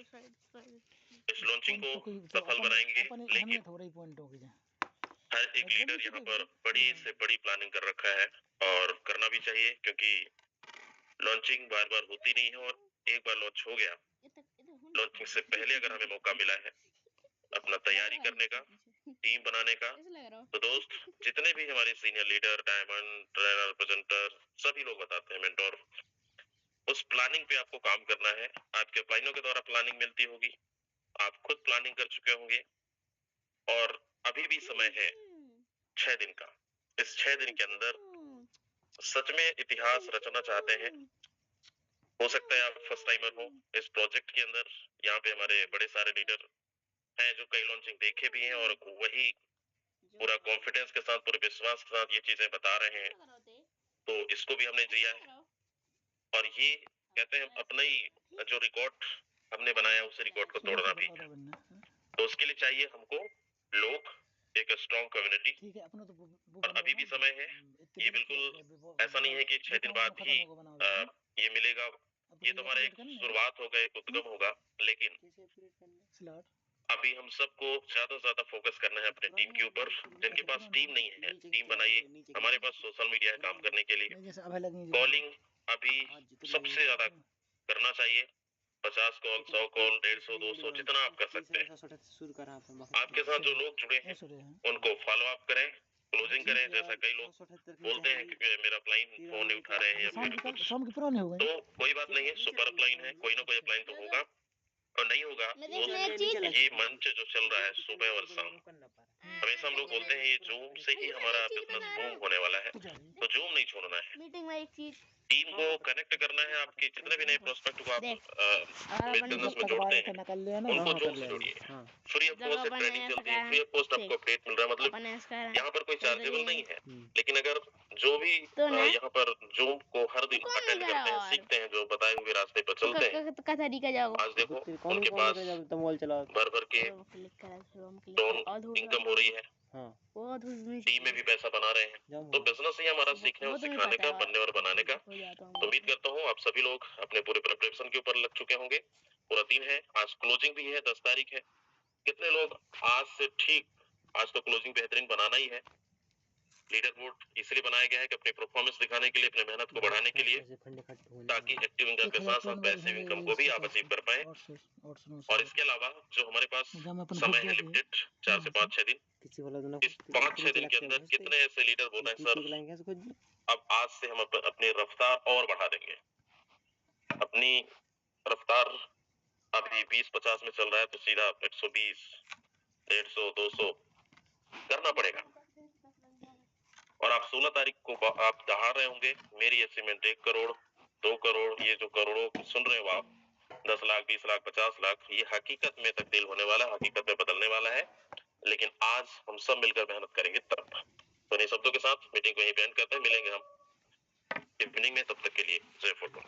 इस लॉन्चिंग को सफल बनाएंगे, लेकिन हर एक लीडर यहाँ पर बड़ी से बड़ी प्लानिंग कर रखा है और करना भी चाहिए, क्योंकि लॉन्चिंग बार बार होती नहीं है और एक बार लॉन्च हो गया, लॉन्चिंग से पहले अगर हमें मौका मिला है अपना तैयारी करने का, टीम बनाने का, तो दोस्त जितने भी हमारे senior leader, diamond, trainer, presenter, सभी लोग बताते हैं मेंटोर, उस प्लानिंग पे आपको काम करना है। आपके अपलाइनों के द्वारा प्लानिंग मिलती होगी, आप खुद प्लानिंग कर चुके होंगे और अभी भी समय है 6 दिन का। इस 6 दिन के अंदर सच में इतिहास रचना चाहते हैं। हो सकता है आप फर्स्ट टाइमर हो इस प्रोजेक्ट के अंदर। यहाँ पे हमारे बड़े सारे लीडर हैं जो कई लॉन्चिंग देखे भी हैं और वही पूरा कॉन्फिडेंस के साथ, पूरे विश्वास के साथ ये चीजें बता रहे हैं, तो इसको भी हमने जिया है। और ये कहते हैं अपना ही जो रिकॉर्ड हमने बनाया उस रिकॉर्ड को तोड़ना भी है। तो उसके लिए चाहिए हमको लोग, एक स्ट्रॉन्ग कम्युनिटी, और अभी भी समय है। ये बिल्कुल ऐसा नहीं है कि 6 दिन बाद ही ये मिलेगा। ये तो हमारा एक शुरुआत होगा, एक उद्गम होगा, लेकिन अभी हम सबको ज्यादा से ज्यादा फोकस करना है अपने टीम के ऊपर। जिनके पास टीम नहीं है, टीम बनाइए। हमारे पास सोशल मीडिया है काम करने के लिए। कॉलिंग अभी सबसे ज्यादा करना चाहिए। 50 कॉल, 100 कॉल, 150, 200, जितना आप कर सकते हैं। आपके साथ जो लोग जुड़े हैं उनको फॉलो अप करें, क्लोजिंग करें। जैसा कई लोग बोलते हैं कि मेरा अपलाइन फोन नहीं उठा रहे हैं या फिर कुछ, तो कोई बात नहीं है, सुपर अपलाइन है, कोई ना कोई अपलाइन तो होगा। और नहीं होगा तो ये मंच जो चल रहा है सुबह और शाम, हमेशा हम लोग बोलते हैं ये जूम से ही हमारा बिजनेस बूम होने वाला है, तो जूम नहीं छोड़ना है। मीटिंग में एक चीज, टीम को कनेक्ट करना है। आपके जितने भी नए प्रोस्पेक्ट को आप बिजनेस में जोड़ते हैं उनको जूम से जोड़िए। फ्री ऑफ कॉस्ट ट्रेनिंग चलती है, फ्री ऑफ कॉस्ट आपको अपडेट मिल रहा है। मतलब यहाँ पर कोई चार्जेबल नहीं है, लेकिन अगर जो भी यहाँ पर जूम को हर दिन अटेंड करते हैं, सीखते हैं, जो बताए हुए रास्ते पर चलते हैं, आज देखो उनके पास भर भर के डोन इनकम हो रही है, टीम में भी पैसा बना रहे हैं। तो बिजनेस ही हमारा सीखने और सिखाने का, बनने और बनाने का। तो उम्मीद करता हूँ आप सभी लोग अपने पूरे प्रिपरेशन के ऊपर लग चुके होंगे। पूरा दिन है, आज क्लोजिंग भी है, 10 तारीख है। कितने लोग आज से ठीक, आज तो क्लोजिंग बेहतरीन बनाना ही है। लीडर बोर्ड इसलिए बनाया गया है कि अपनी परफॉर्मेंस दिखाने के लिए, अपनी मेहनत को बढ़ाने के लिए, ताकि एक्टिव इनकम के साथ साथ पैसिव इनकम को भी आप अचीव कर पाए। और इसके अलावा जो हमारे पास समय है लिमिटेड 4 से 5-6 दिन, इस 5-6 दिन के अंदर कितने ऐसे लीडर बोल रहे हैं सर अब आज से हम अपनी रफ्तार और बढ़ा देंगे। अपनी रफ्तार अभी 20-50 में चल रहा है, तो सीधा 120, 150, 200 करना पड़ेगा। और आप 16 तारीख को आप दहाड़ रहे होंगे मेरी अचीवमेंट 1 करोड़, 2 करोड़। ये जो करोड़ों सुन रहे हो आप, 10 लाख, 20 लाख, 50 लाख, ये हकीकत में तब्दील होने वाला है, हकीकत में बदलने वाला है। लेकिन आज हम सब मिलकर मेहनत करेंगे तब। तो इन शब्दों के साथ मीटिंग को यहीं पे एंड करते हैं। मिलेंगे हम इवनिंग में, तब तक के लिए जय फोटो।